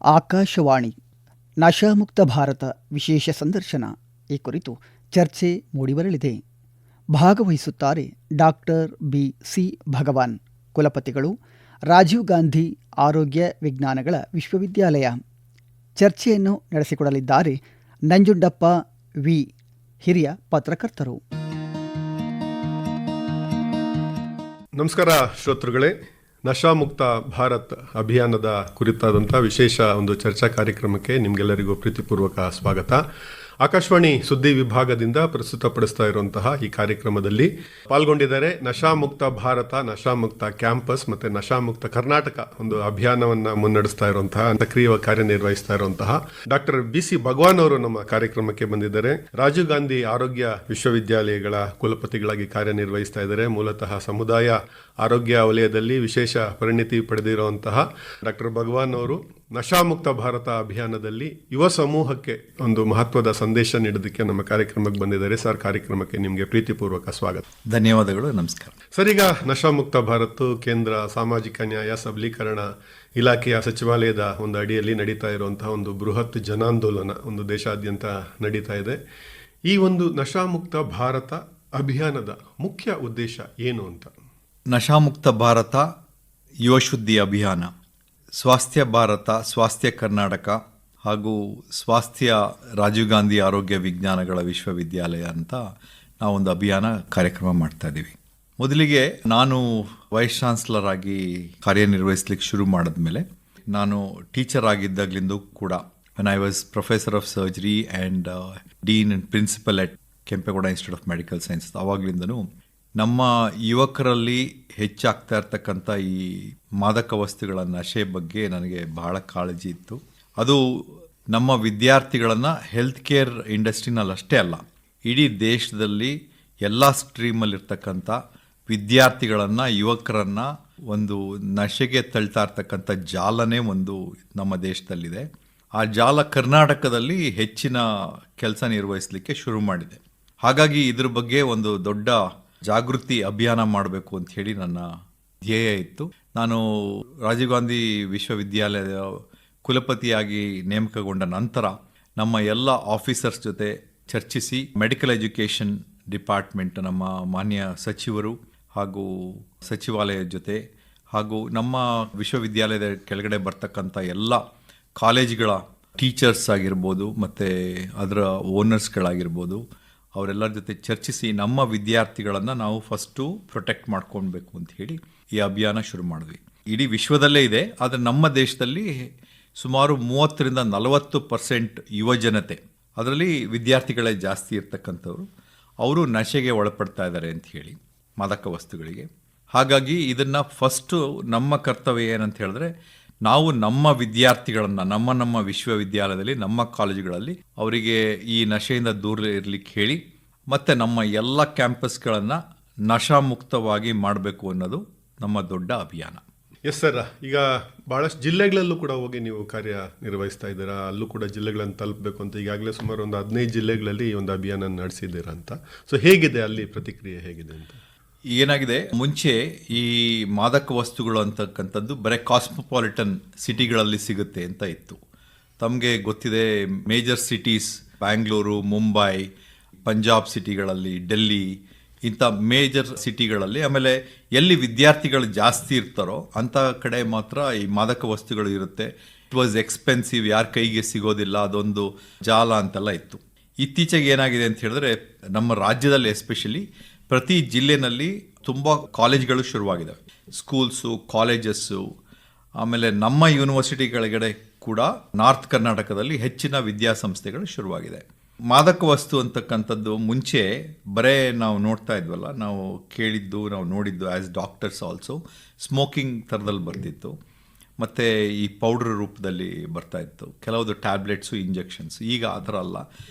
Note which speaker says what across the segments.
Speaker 1: ಆಕಾಶವಾಣಿ ನಶಾಮುಕ್ತ ಭಾರತ ವಿಶೇಷ ಸಂದರ್ಶನ ಈ ಕುರಿತು ಚರ್ಚೆ ಮೂಡಿಬರಲಿದೆ. ಭಾಗವಹಿಸುತ್ತಾರೆ ಡಾಕ್ಟರ್ ಬಿ.ಸಿ. ಭಗವಾನ್, ಕುಲಪತಿಗಳು, ರಾಜೀವ್ ಗಾಂಧಿ ಆರೋಗ್ಯ ವಿಜ್ಞಾನಗಳ ವಿಶ್ವವಿದ್ಯಾಲಯ. ಚರ್ಚೆಯನ್ನು ನಡೆಸಿಕೊಡಲಿದ್ದಾರೆ ನಂಜುಂಡಪ್ಪ ವಿ, ಹಿರಿಯ ಪತ್ರಕರ್ತರು.
Speaker 2: ನಮಸ್ಕಾರ ಶ್ರೋತೃಗಳೇ. ನಶಾಮುಕ್ತ ಭಾರತ್ ಅಭಿಯಾನದ ಕುರಿತಾದಂಥ ವಿಶೇಷ ಒಂದು ಚರ್ಚಾ ಕಾರ್ಯಕ್ರಮಕ್ಕೆ ನಿಮಗೆಲ್ಲರಿಗೂ ಪ್ರೀತಿಪೂರ್ವಕ ಸ್ವಾಗತ. ಆಕಾಶವಾಣಿ ಸುದ್ದಿ ವಿಭಾಗದಿಂದ ಪ್ರಸ್ತುತಪಡಿಸ್ತಾ ಇರುವಂತಹ ಈ ಕಾರ್ಯಕ್ರಮದಲ್ಲಿ ಪಾಲ್ಗೊಂಡಿದ್ದಾರೆ ನಶಾಮುಕ್ತ ಭಾರತ, ನಶಾಮುಕ್ತ ಕ್ಯಾಂಪಸ್ ಮತ್ತು ನಶಾಮುಕ್ತ ಕರ್ನಾಟಕ ಒಂದು ಅಭಿಯಾನವನ್ನು ಮುನ್ನಡೆಸ್ತಾ ಇರುವಂತಹ, ಸಕ್ರಿಯ ಕಾರ್ಯನಿರ್ವಹಿಸ್ತಾ ಇರುವಂತಹ ಡಾಕ್ಟರ್ ಬಿ.ಸಿ. ಭಗವಾನ್ ಅವರು ನಮ್ಮ ಕಾರ್ಯಕ್ರಮಕ್ಕೆ ಬಂದಿದ್ದಾರೆ. ರಾಜೀವ್ ಗಾಂಧಿ ಆರೋಗ್ಯ ವಿಶ್ವವಿದ್ಯಾಲಯಗಳ ಕುಲಪತಿಗಳಾಗಿ ಕಾರ್ಯನಿರ್ವಹಿಸ್ತಾ ಇದ್ದಾರೆ. ಮೂಲತಃ ಸಮುದಾಯ ಆರೋಗ್ಯ ವಲಯದಲ್ಲಿ ವಿಶೇಷ ಪರಿಣಿತಿ ಪಡೆದಿರುವಂತಹ ಡಾಕ್ಟರ್ ಭಗವಾನ್ ಅವರು ನಶಾಮುಕ್ತ ಭಾರತ ಅಭಿಯಾನದಲ್ಲಿ ಯುವ ಸಮೂಹಕ್ಕೆ ಒಂದು ಮಹತ್ವದ ಸಂದೇಶ ನೀಡೋದಕ್ಕೆ ನಮ್ಮ ಕಾರ್ಯಕ್ರಮಕ್ಕೆ ಬಂದಿದ್ದಾರೆ. ಸರ್, ಕಾರ್ಯಕ್ರಮಕ್ಕೆ ನಿಮಗೆ ಪ್ರೀತಿಪೂರ್ವಕ ಸ್ವಾಗತ.
Speaker 3: ಧನ್ಯವಾದಗಳು. ನಮಸ್ಕಾರ.
Speaker 2: ಸರ್, ಈಗ ನಶಾಮುಕ್ತ ಭಾರತ್ ಕೇಂದ್ರ ಸಾಮಾಜಿಕ ನ್ಯಾಯ ಸಬಲೀಕರಣ ಇಲಾಖೆಯ ಸಚಿವಾಲಯದ ಒಂದು ಅಡಿಯಲ್ಲಿ ನಡೀತಾ ಇರುವಂತಹ ಒಂದು ಬೃಹತ್ ಜನಾಂದೋಲನ ಒಂದು ದೇಶಾದ್ಯಂತ ನಡೀತಾ ಇದೆ. ಈ ಒಂದು ನಶಾಮುಕ್ತ ಭಾರತ ಅಭಿಯಾನದ ಮುಖ್ಯ ಉದ್ದೇಶ ಏನು ಅಂತ?
Speaker 3: ನಶಾಮುಕ್ತ ಭಾರತ ಯುವ ಶುದ್ಧಿ ಅಭಿಯಾನ, ಸ್ವಾಸ್ಥ್ಯ ಭಾರತ, ಸ್ವಾಸ್ಥ್ಯ ಕರ್ನಾಟಕ ಹಾಗೂ ಸ್ವಾಸ್ಥ್ಯ ರಾಜೀವ್ ಗಾಂಧಿ ಆರೋಗ್ಯ ವಿಜ್ಞಾನಗಳ ವಿಶ್ವವಿದ್ಯಾಲಯ ಅಂತ ನಾವೊಂದು ಅಭಿಯಾನ ಕಾರ್ಯಕ್ರಮ ಮಾಡ್ತಾ ಇದ್ದೀವಿ. ಮೊದಲಿಗೆ ನಾನು ವೈಸ್ ಚಾನ್ಸಲರ್ ಆಗಿ ಕಾರ್ಯನಿರ್ವಹಿಸ್ಲಿಕ್ಕೆ ಶುರು ಮಾಡಿದ್ಮೇಲೆ, ನಾನು ಟೀಚರ್ ಆಗಿದ್ದಾಗಲಿಂದ ಕೂಡ when I was professor of surgery and dean and principal at Kempegowda institute of medical science, ಆವಾಗಲಿಂದನೂ ನಮ್ಮ ಯುವಕರಲ್ಲಿ ಹೆಚ್ಚಾಗ್ತಾ ಇರ್ತಕ್ಕಂಥ ಈ ಮಾದಕ ವಸ್ತುಗಳ ನಶೆ ಬಗ್ಗೆ ನನಗೆ ಬಹಳ ಕಾಳಜಿ ಇತ್ತು. ಅದು ನಮ್ಮ ವಿದ್ಯಾರ್ಥಿಗಳನ್ನು ಹೆಲ್ತ್ ಕೇರ್ ಇಂಡಸ್ಟ್ರಿನಲ್ಲಿ ಅಷ್ಟೇ ಅಲ್ಲ, ಇಡೀ ದೇಶದಲ್ಲಿ ಎಲ್ಲ ಸ್ಟ್ರೀಮಲ್ಲಿರ್ತಕ್ಕಂಥ ವಿದ್ಯಾರ್ಥಿಗಳನ್ನು, ಯುವಕರನ್ನು ಒಂದು ನಶೆಗೆ ತಳ್ತಾ ಇರ್ತಕ್ಕಂಥ ಜಾಲನೇ ಒಂದು ನಮ್ಮ ದೇಶದಲ್ಲಿದೆ. ಆ ಜಾಲ ಕರ್ನಾಟಕದಲ್ಲಿ ಹೆಚ್ಚಿನ ಕೆಲಸ ನಿರ್ವಹಿಸಲಿಕ್ಕೆ ಶುರು ಮಾಡಿದೆ. ಹಾಗಾಗಿ ಇದ್ರ ಬಗ್ಗೆ ಒಂದು ದೊಡ್ಡ ಜಾಗೃತಿ ಅಭಿಯಾನ ಮಾಡಬೇಕು ಅಂತ ಹೇಳಿ ನನ್ನ ಧ್ಯೇಯ ಇತ್ತು. ನಾನು ರಾಜೀವ್ ಗಾಂಧಿ ವಿಶ್ವವಿದ್ಯಾಲಯದ ಕುಲಪತಿಯಾಗಿ ನೇಮಕಗೊಂಡ ನಂತರ ನಮ್ಮ ಎಲ್ಲ ಆಫೀಸರ್ಸ್ ಜೊತೆ ಚರ್ಚಿಸಿ ಮೆಡಿಕಲ್ ಎಜುಕೇಷನ್ ಡಿಪಾರ್ಟ್ಮೆಂಟ್, ನಮ್ಮ ಮಾನ್ಯ ಸಚಿವರು ಹಾಗೂ ಸಚಿವಾಲಯದ ಜೊತೆ ಹಾಗೂ ನಮ್ಮ ವಿಶ್ವವಿದ್ಯಾಲಯದ ಕೆಳಗಡೆ ಬರ್ತಕ್ಕಂಥ ಎಲ್ಲ ಕಾಲೇಜ್ಗಳ ಟೀಚರ್ಸ್ ಆಗಿರ್ಬೋದು ಮತ್ತು ಅದರ ಓನರ್ಸ್ಗಳಾಗಿರ್ಬೋದು, ಅವರೆಲ್ಲರ ಜೊತೆ ಚರ್ಚಿಸಿ ನಮ್ಮ ವಿದ್ಯಾರ್ಥಿಗಳನ್ನು ನಾವು ಫಸ್ಟು ಪ್ರೊಟೆಕ್ಟ್ ಮಾಡ್ಕೊಳ್ಬೇಕು ಅಂತ ಹೇಳಿ ಈ ಅಭಿಯಾನ ಶುರು ಮಾಡಿದ್ವಿ. ಇಡೀ ವಿಶ್ವದಲ್ಲೇ ಇದೆ, ಆದರೆ ನಮ್ಮ ದೇಶದಲ್ಲಿ ಸುಮಾರು 30-40% ಯುವ ಜನತೆ, ಅದರಲ್ಲಿ ವಿದ್ಯಾರ್ಥಿಗಳೇ ಜಾಸ್ತಿ ಇರ್ತಕ್ಕಂಥವ್ರು, ಅವರು ನಶೆಗೆ ಒಳಪಡ್ತಾ ಇದ್ದಾರೆ ಅಂತ ಹೇಳಿ, ಮಾದಕ ವಸ್ತುಗಳಿಗೆ. ಹಾಗಾಗಿ ಇದನ್ನು ಫಸ್ಟು ನಮ್ಮ ಕರ್ತವ್ಯ ಏನಂತ ಹೇಳಿದ್ರೆ, ನಾವು ನಮ್ಮ ವಿದ್ಯಾರ್ಥಿಗಳನ್ನು ನಮ್ಮ ವಿಶ್ವವಿದ್ಯಾಲಯದಲ್ಲಿ, ನಮ್ಮ ಕಾಲೇಜುಗಳಲ್ಲಿ ಅವರಿಗೆ ಈ ನಶೆಯಿಂದ ದೂರ ಇರಲಿಕ್ಕೆ ಹೇಳಿ, ಮತ್ತು ನಮ್ಮ ಎಲ್ಲ ಕ್ಯಾಂಪಸ್ಗಳನ್ನು ನಶಾಮುಕ್ತವಾಗಿ ಮಾಡಬೇಕು ಅನ್ನೋದು ನಮ್ಮ ದೊಡ್ಡ ಅಭಿಯಾನ.
Speaker 2: ಎಸ್ ಸರ್, ಈಗ ಬಹಳಷ್ಟು ಜಿಲ್ಲೆಗಳಲ್ಲೂ ಕೂಡ ಹೋಗಿ ನೀವು ಕಾರ್ಯ ನಿರ್ವಹಿಸ್ತಾ ಇದ್ದೀರಾ. ಅಲ್ಲೂ ಕೂಡ ಜಿಲ್ಲೆಗಳನ್ನು ತಲುಪಬೇಕು ಅಂತ ಈಗಾಗಲೇ ಸುಮಾರು ಒಂದು 15 ಜಿಲ್ಲೆಗಳಲ್ಲಿ ಈ ಒಂದು ಅಭಿಯಾನ ನಡೆಸಿದ್ದೀರಾ ಅಂತ. ಸೊ ಹೇಗಿದೆ ಅಲ್ಲಿ ಪ್ರತಿಕ್ರಿಯೆ, ಹೇಗಿದೆ ಅಂತ?
Speaker 3: ಏನಾಗಿದೆ, ಮುಂಚೆ ಈ ಮಾದಕ ವಸ್ತುಗಳು ಅಂತಕ್ಕಂಥದ್ದು ಬರೀ ಕಾಸ್ಮೋಪಾಲಿಟನ್ ಸಿಟಿಗಳಲ್ಲಿ ಸಿಗುತ್ತೆ ಅಂತ ಇತ್ತು. ತಮಗೆ ಗೊತ್ತಿದೆ, ಮೇಜರ್ ಸಿಟೀಸ್ ಬ್ಯಾಂಗ್ಳೂರು, ಮುಂಬೈ, ಪಂಜಾಬ್ ಸಿಟಿಗಳಲ್ಲಿ, ಡೆಲ್ಲಿ, ಇಂಥ ಮೇಜರ್ ಸಿಟಿಗಳಲ್ಲಿ, ಆಮೇಲೆ ಎಲ್ಲಿ ವಿದ್ಯಾರ್ಥಿಗಳು ಜಾಸ್ತಿ ಇರ್ತಾರೋ ಅಂಥ ಕಡೆ ಮಾತ್ರ ಈ ಮಾದಕ ವಸ್ತುಗಳು ಇರುತ್ತೆ. ಇಟ್ ವಾಸ್ ಎಕ್ಸ್ಪೆನ್ಸಿವ್, ಯಾರ ಕೈಗೆ ಸಿಗೋದಿಲ್ಲ, ಅದೊಂದು ಜಾಲ ಅಂತೆಲ್ಲ ಇತ್ತು. ಇತ್ತೀಚೆಗೆ ಏನಾಗಿದೆ ಅಂತ ಹೇಳಿದ್ರೆ, ನಮ್ಮ ರಾಜ್ಯದಲ್ಲಿ ಎಸ್ಪೆಷಲಿ ಪ್ರತಿ ಜಿಲ್ಲೆನಲ್ಲಿ ತುಂಬ ಕಾಲೇಜ್ಗಳು ಶುರುವಾಗಿದ್ದಾವೆ, ಸ್ಕೂಲ್ಸು, ಕಾಲೇಜಸ್ಸು. ಆಮೇಲೆ ನಮ್ಮ ಯೂನಿವರ್ಸಿಟಿಗಳಿಗೆ ಕೂಡ ನಾರ್ತ್ ಕರ್ನಾಟಕದಲ್ಲಿ ಹೆಚ್ಚಿನ ವಿದ್ಯಾಸಂಸ್ಥೆಗಳು ಶುರುವಾಗಿದೆ. ಮಾದಕ ವಸ್ತು ಅಂತಕ್ಕಂಥದ್ದು ಮುಂಚೆ ಬರೇ ನಾವು ನೋಡ್ತಾ ಇದ್ವಲ್ಲ, ನಾವು ಕೇಳಿದ್ದು, ನಾವು ನೋಡಿದ್ದು ಆ್ಯಸ್ ಡಾಕ್ಟರ್ಸ್ ಆಲ್ಸೋ, ಸ್ಮೋಕಿಂಗ್ ಥರದಲ್ಲಿ ಬರ್ತಿತ್ತು, ಮತ್ತು ಈ ಪೌಡ್ರ್ ರೂಪದಲ್ಲಿ ಬರ್ತಾ ಇತ್ತು, ಕೆಲವುದು ಟ್ಯಾಬ್ಲೆಟ್ಸು, ಇಂಜೆಕ್ಷನ್ಸ್. ಈಗ ಆ ಥರ ಅಲ್ಲ,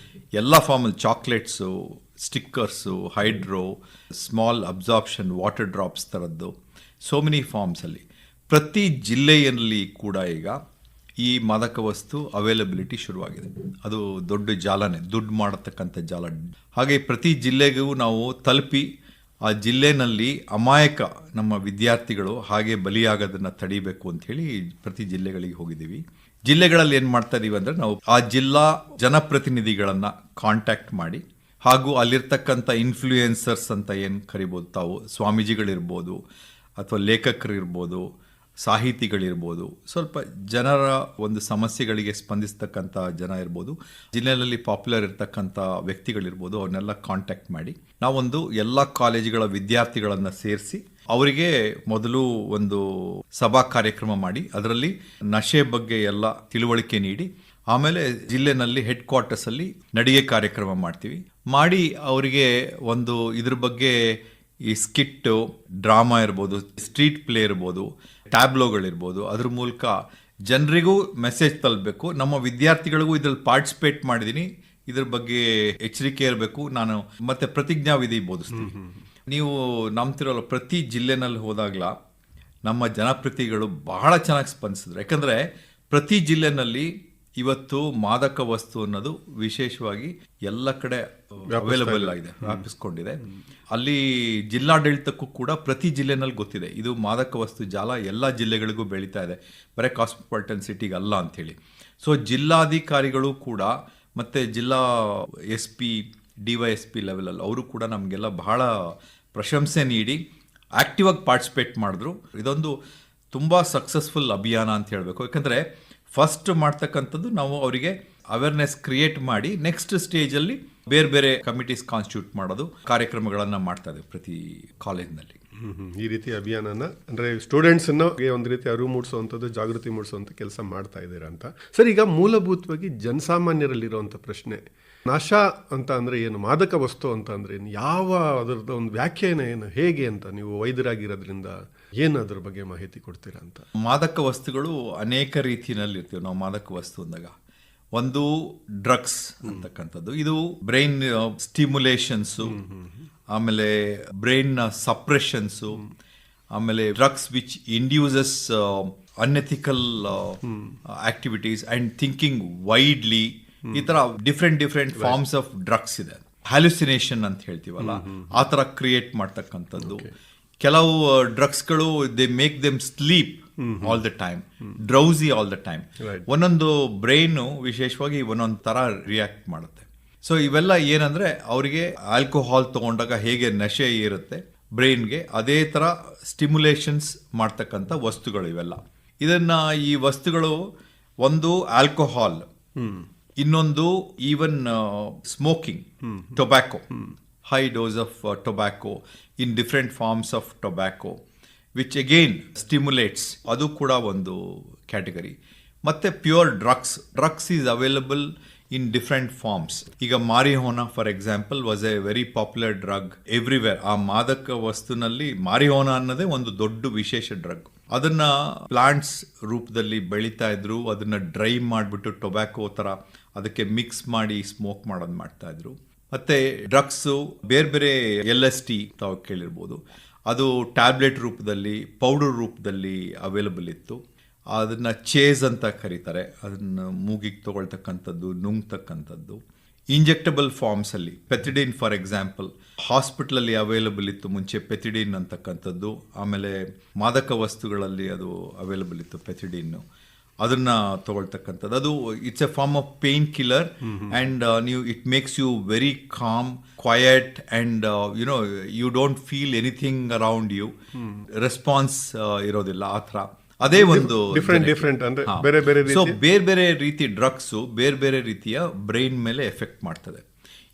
Speaker 3: ಎಲ್ಲ ಫಾರ್ಮಲ್ಲಿ chocolates, stickers, hydro, small absorption water drops ಥರದ್ದು, ಸೋ ಮೆನಿ ಫಾರ್ಮ್ಸಲ್ಲಿ ಪ್ರತಿ ಜಿಲ್ಲೆಯಲ್ಲಿ ಕೂಡ ಈಗ ಈ ಮಾದಕ ವಸ್ತು ಅವೈಲಬಿಲಿಟಿ ಶುರುವಾಗಿದೆ. ಅದು ದೊಡ್ಡ ಜಾಲನೇ, ದುಡ್ಡು ಮಾಡತಕ್ಕಂಥ ಜಾಲ. ಹಾಗೆ ಪ್ರತಿ ಜಿಲ್ಲೆಗೂ ನಾವು ತಲುಪಿ ಆ ಜಿಲ್ಲೆನಲ್ಲಿ ಅಮಾಯಕ ನಮ್ಮ ವಿದ್ಯಾರ್ಥಿಗಳು ಹಾಗೆ ಬಲಿಯಾಗೋದನ್ನು ತಡಿಬೇಕು ಅಂಥೇಳಿ ಪ್ರತಿ ಜಿಲ್ಲೆಗಳಿಗೆ ಹೋಗಿದ್ದೀವಿ. ಜಿಲ್ಲೆಗಳಲ್ಲಿ ಏನು ಮಾಡ್ತಾ ಇದೀವಿ ಅಂದರೆ ನಾವು ಆ ಜಿಲ್ಲಾ ಜನಪ್ರತಿನಿಧಿಗಳನ್ನ ಕಾಂಟ್ಯಾಕ್ಟ್ ಮಾಡಿ ಹಾಗೂ ಅಲ್ಲಿರ್ತಕ್ಕಂಥ ಇನ್ಫ್ಲೂಯೆನ್ಸರ್ಸ್ ಅಂತ ಏನು ಕರಿಬೋದು, ತಾವು ಸ್ವಾಮೀಜಿಗಳಿರ್ಬೋದು ಅಥವಾ ಲೇಖಕರಿರ್ಬೋದು, ಸಾಹಿತಿಗಳಿರ್ಬೋದು, ಸ್ವಲ್ಪ ಜನರ ಒಂದು ಸಮಸ್ಯೆಗಳಿಗೆ ಸ್ಪಂದಿಸ್ತಕ್ಕಂಥ ಜನ ಇರ್ಬೋದು, ಜಿಲ್ಲೆಯಲ್ಲಿ ಪಾಪ್ಯುಲರ್ ಇರ್ತಕ್ಕಂಥ ವ್ಯಕ್ತಿಗಳಿರ್ಬೋದು, ಅವ್ರನ್ನೆಲ್ಲ ಕಾಂಟ್ಯಾಕ್ಟ್ ಮಾಡಿ ನಾವೊಂದು ಎಲ್ಲ ಕಾಲೇಜುಗಳ ವಿದ್ಯಾರ್ಥಿಗಳನ್ನು ಸೇರಿಸಿ ಅವರಿಗೆ ಮೊದಲು ಒಂದು ಸಭಾ ಕಾರ್ಯಕ್ರಮ ಮಾಡಿ ಅದರಲ್ಲಿ ನಶೆ ಬಗ್ಗೆ ಎಲ್ಲ ತಿಳುವಳಿಕೆ ನೀಡಿ ಆಮೇಲೆ ಜಿಲ್ಲೆನಲ್ಲಿ ಹೆಡ್ ಕ್ವಾರ್ಟರ್ಸ್ ಅಲ್ಲಿ ನಡಿಗೆ ಕಾರ್ಯಕ್ರಮ ಮಾಡ್ತೀವಿ. ಮಾಡಿ ಅವರಿಗೆ ಒಂದು ಇದ್ರ ಬಗ್ಗೆ ಈ ಸ್ಕಿಟ್, ಡ್ರಾಮಾ ಇರ್ಬೋದು, ಸ್ಟ್ರೀಟ್ ಪ್ಲೇ ಇರ್ಬೋದು, ಟ್ಯಾಬ್ಲೋಗಳಿರ್ಬೋದು, ಅದ್ರ ಮೂಲಕ ಜನರಿಗೂ ಮೆಸೇಜ್ ತಲುಪಬೇಕು. ನಮ್ಮ ವಿದ್ಯಾರ್ಥಿಗಳಿಗೂ ಇದ್ರಲ್ಲಿ ಪಾರ್ಟಿಸಿಪೇಟ್ ಮಾಡಿದ್ದೀನಿ, ಇದ್ರ ಬಗ್ಗೆ ಎಚ್ಚರಿಕೆ ಇರಬೇಕು. ನಾನು ಮತ್ತೆ ಪ್ರತಿಜ್ಞಾವಿಧಿ ಬೋಧಿಸ್ತೀನಿ. ನೀವು ನಂಬ್ತಿರೋಲ್ಲ, ಪ್ರತಿ ಜಿಲ್ಲೆನಲ್ಲಿ ಹೋದಾಗ್ಲ ನಮ್ಮ ಜನಪ್ರತಿನಿಧಿಗಳು ಬಹಳ ಚೆನ್ನಾಗಿ ಸ್ಪಂದಿಸಿದ್ರು. ಯಾಕಂದ್ರೆ ಪ್ರತಿ ಜಿಲ್ಲೆನಲ್ಲಿ ಇವತ್ತು ಮಾದಕ ವಸ್ತು ಅನ್ನೋದು ವಿಶೇಷವಾಗಿ ಎಲ್ಲ ಕಡೆ ಅವೈಲಬಲ್ ಆಗಿದೆ, ವ್ಯಾಪಿಸ್ಕೊಂಡಿದೆ. ಅಲ್ಲಿ ಜಿಲ್ಲಾಡಳಿತಕ್ಕೂ ಕೂಡ ಪ್ರತಿ ಜಿಲ್ಲೆನಲ್ಲಿ ಗೊತ್ತಿದೆ ಇದು ಮಾದಕ ವಸ್ತು ಜಾಲ ಎಲ್ಲ ಜಿಲ್ಲೆಗಳಿಗೂ ಬೆಳೀತಾ ಇದೆ, ಬರೀ ಕಾಸ್ಮೋಪಾಲಿಟನ್ ಸಿಟಿಗೆ ಅಲ್ಲ ಅಂಥೇಳಿ. ಸೊ ಜಿಲ್ಲಾಧಿಕಾರಿಗಳು ಕೂಡ ಮತ್ತು ಜಿಲ್ಲಾ SP DYSP ಲೆವೆಲಲ್ಲಿ ಅವರು ಕೂಡ ನಮಗೆಲ್ಲ ಬಹಳ ಪ್ರಶಂಸೆ ನೀಡಿ ಆಕ್ಟಿವ್ ಆಗಿ ಪಾರ್ಟಿಸಿಪೇಟ್ ಮಾಡಿದ್ರು. ಇದೊಂದು ತುಂಬ ಸಕ್ಸಸ್ಫುಲ್ ಅಭಿಯಾನ ಅಂತ ಹೇಳಬೇಕು. ಯಾಕಂದರೆ ಫಸ್ಟ್ ಮಾಡ್ತಕ್ಕಂಥದ್ದು ನಾವು ಅವರಿಗೆ ಅವೇರ್ನೆಸ್ ಕ್ರಿಯೇಟ್ ಮಾಡಿ ನೆಕ್ಸ್ಟ್ ಸ್ಟೇಜಲ್ಲಿ ಬೇರೆ ಬೇರೆ ಕಮಿಟೀಸ್ ಕಾನ್ಸ್ಟಿಟ್ಯೂಟ್ ಮಾಡೋದು, ಕಾರ್ಯಕ್ರಮಗಳನ್ನು ಮಾಡ್ತಾ ಇದ್ದೀವಿ ಪ್ರತಿ ಕಾಲೇಜ್ನಲ್ಲಿ.
Speaker 2: ಈ ರೀತಿ ಅಭಿಯಾನನ ಅಂದರೆ ಸ್ಟೂಡೆಂಟ್ಸನ್ನು ಒಂದು ರೀತಿ ಅರಿವು ಮೂಡಿಸುವಂಥದ್ದು, ಜಾಗೃತಿ ಮೂಡಿಸುವಂಥ ಕೆಲಸ ಮಾಡ್ತಾ ಇದ್ದೀರಾ ಅಂತ. ಸರ್, ಈಗ ಮೂಲಭೂತವಾಗಿ ಜನಸಾಮಾನ್ಯರಲ್ಲಿರುವಂಥ ಪ್ರಶ್ನೆ, ನಾಶ ಅಂತ ಅಂದರೆ ಏನು, ಮಾದಕ ವಸ್ತು ಅಂತ ಅಂದರೆ ಏನು, ಯಾವ ಅದರದ್ದು ಒಂದು ವ್ಯಾಖ್ಯಾನ ಏನು, ಹೇಗೆ ಅಂತ ನೀವು ವೈದ್ಯರಾಗಿರೋದ್ರಿಂದ ಏನು ಅದ್ರ ಬಗ್ಗೆ ಮಾಹಿತಿ ಕೊಡ್ತೀರಾ ಅಂತ?
Speaker 3: ಮಾದಕ ವಸ್ತುಗಳು ಅನೇಕ ರೀತಿಯಲ್ಲಿ ಇರ್ತೀವಿ ನಾವು. ಮಾದಕ ವಸ್ತು ಅಂದಾಗ ಒಂದು ಡ್ರಗ್ಸ್ ಅಂತಕ್ಕಂಥದ್ದು, ಇದು ಬ್ರೈನ್ ಸ್ಟಿಮ್ಯುಲೇಷನ್ಸು, ಆಮೇಲೆ ಬ್ರೈನ್ ಸಪ್ರೆಷನ್ಸು, ಆಮೇಲೆ drugs which induces unethical activities and thinking widely. ಈ ಥರ ಡಿಫ್ರೆಂಟ್ ಫಾರ್ಮ್ಸ್ ಆಫ್ ಡ್ರಗ್ಸ್ ಇದೆ. ಹ್ಯಾಲುಸಿನೇಷನ್ ಅಂತ ಹೇಳ್ತೀವಲ್ಲ, ಆ ಥರ ಕ್ರಿಯೇಟ್ ಮಾಡ್ತಕ್ಕಂಥದ್ದು. ಕೆಲವು ಡ್ರಗ್ಸ್ಗಳು they make them sleep all the time, drowsy all the time. ಒಂದೊಂದು ಬ್ರೈನು ವಿಶೇಷವಾಗಿ ಒಂದೊಂದು ಥರ ರಿಯಾಕ್ಟ್ ಮಾಡುತ್ತೆ. ಸೊ ಇವೆಲ್ಲ ಏನಂದ್ರೆ ಅವರಿಗೆ ಆಲ್ಕೋಹಾಲ್ ತಗೊಂಡಾಗ ಹೇಗೆ ನಶೆ ಇರುತ್ತೆ ಬ್ರೈನ್ಗೆ, ಅದೇ ಥರ ಸ್ಟಿಮ್ಯುಲೇಷನ್ಸ್ ಮಾಡ್ತಕ್ಕಂಥ ವಸ್ತುಗಳು ಇವೆಲ್ಲ. ಇದನ್ನ ಈ ವಸ್ತುಗಳು ಒಂದು ಆಲ್ಕೋಹಾಲ್, ಇನ್ನೊಂದು even smoking, tobacco, high dose of tobacco in different forms of tobacco which again stimulates, ಅದು ಕೂಡ ಒಂದು ಕ್ಯಾಟಗರಿ. ಮತ್ತೆ pure drugs is available in different forms. ಈಗ marijuana for example was a very popular drug everywhere. ಆ ಮಾದಕ ವಸ್ತುನಲ್ಲಿ ಮಾರಿಹೋನಾ ಅನ್ನೋದೇ ಒಂದು ದೊಡ್ಡ ವಿಶೇಷ ಡ್ರಗ್. ಅದನ್ನ ಪ್ಲಾಂಟ್ಸ್ ರೂಪದಲ್ಲಿ ಬೆಳೀತಾ ಇದ್ರು, ಅದನ್ನ ಡ್ರೈ ಮಾಡಿಬಿಟ್ಟು ಟೊಬ್ಯಾಕೊ ಥರ ಅದಕ್ಕೆ ಮಿಕ್ಸ್ ಮಾಡಿ ಸ್ಮೋಕ್ ಮಾಡೋದು ಮಾಡ್ತಾ ಇದ್ರು. ಮತ್ತೆ ಡ್ರಗ್ಸು ಬೇರೆ ಬೇರೆ LSD ತಾವು ಕೇಳಿರ್ಬೋದು, ಅದು ಟ್ಯಾಬ್ಲೆಟ್ ರೂಪದಲ್ಲಿ, ಪೌಡರ್ ರೂಪದಲ್ಲಿ ಅವೈಲಬಲ್ ಇತ್ತು. ಅದನ್ನ ಚೇಸ್ ಅಂತ ಕರೀತಾರೆ, ಅದನ್ನ ಮೂಗಿಗೆ ತಗೊಳ್ತಕ್ಕಂಥದ್ದು, ನುಂಗ್ತಕ್ಕಂಥದ್ದು. ಇಂಜೆಕ್ಟಬಲ್ ಫಾರ್ಮ್ಸ್ ಅಲ್ಲಿ ಪೆಥಿಡಿನ್ ಫಾರ್ ಎಕ್ಸಾಂಪಲ್ ಹಾಸ್ಪಿಟಲಲ್ಲಿ ಅವೈಲಬಲ್ ಇತ್ತು ಮುಂಚೆ, ಪೆಥಿಡಿನ್ ಅಂತಕ್ಕಂಥದ್ದು. ಆಮೇಲೆ ಮಾದಕ ವಸ್ತುಗಳಲ್ಲಿ ಅದು ಅವೈಲಬಲ್ ಇತ್ತು ಪೆಥಿಡಿನ್, ಅದನ್ನ ತಗೊಳ್ತಕ್ಕಂಥದ್ದು. ಅದು it's a form of pain killer and ನೀವು it makes you very calm, quiet and you don't feel anything around you, response ಇರೋದಿಲ್ಲ ಆ ಥರ. ಅದೇ ಒಂದು
Speaker 2: ಡಿಫ್ರೆಂಟ್ ಅಂದ್ರೆ ಬೇರೆ ಬೇರೆ
Speaker 3: ಸೊ ಬೇರೆ ಬೇರೆ ರೀತಿ ಡ್ರಗ್ಸು ಬೇರೆ ಬೇರೆ ರೀತಿಯ ಬ್ರೈನ್ ಮೇಲೆ ಎಫೆಕ್ಟ್ ಮಾಡ್ತದೆ.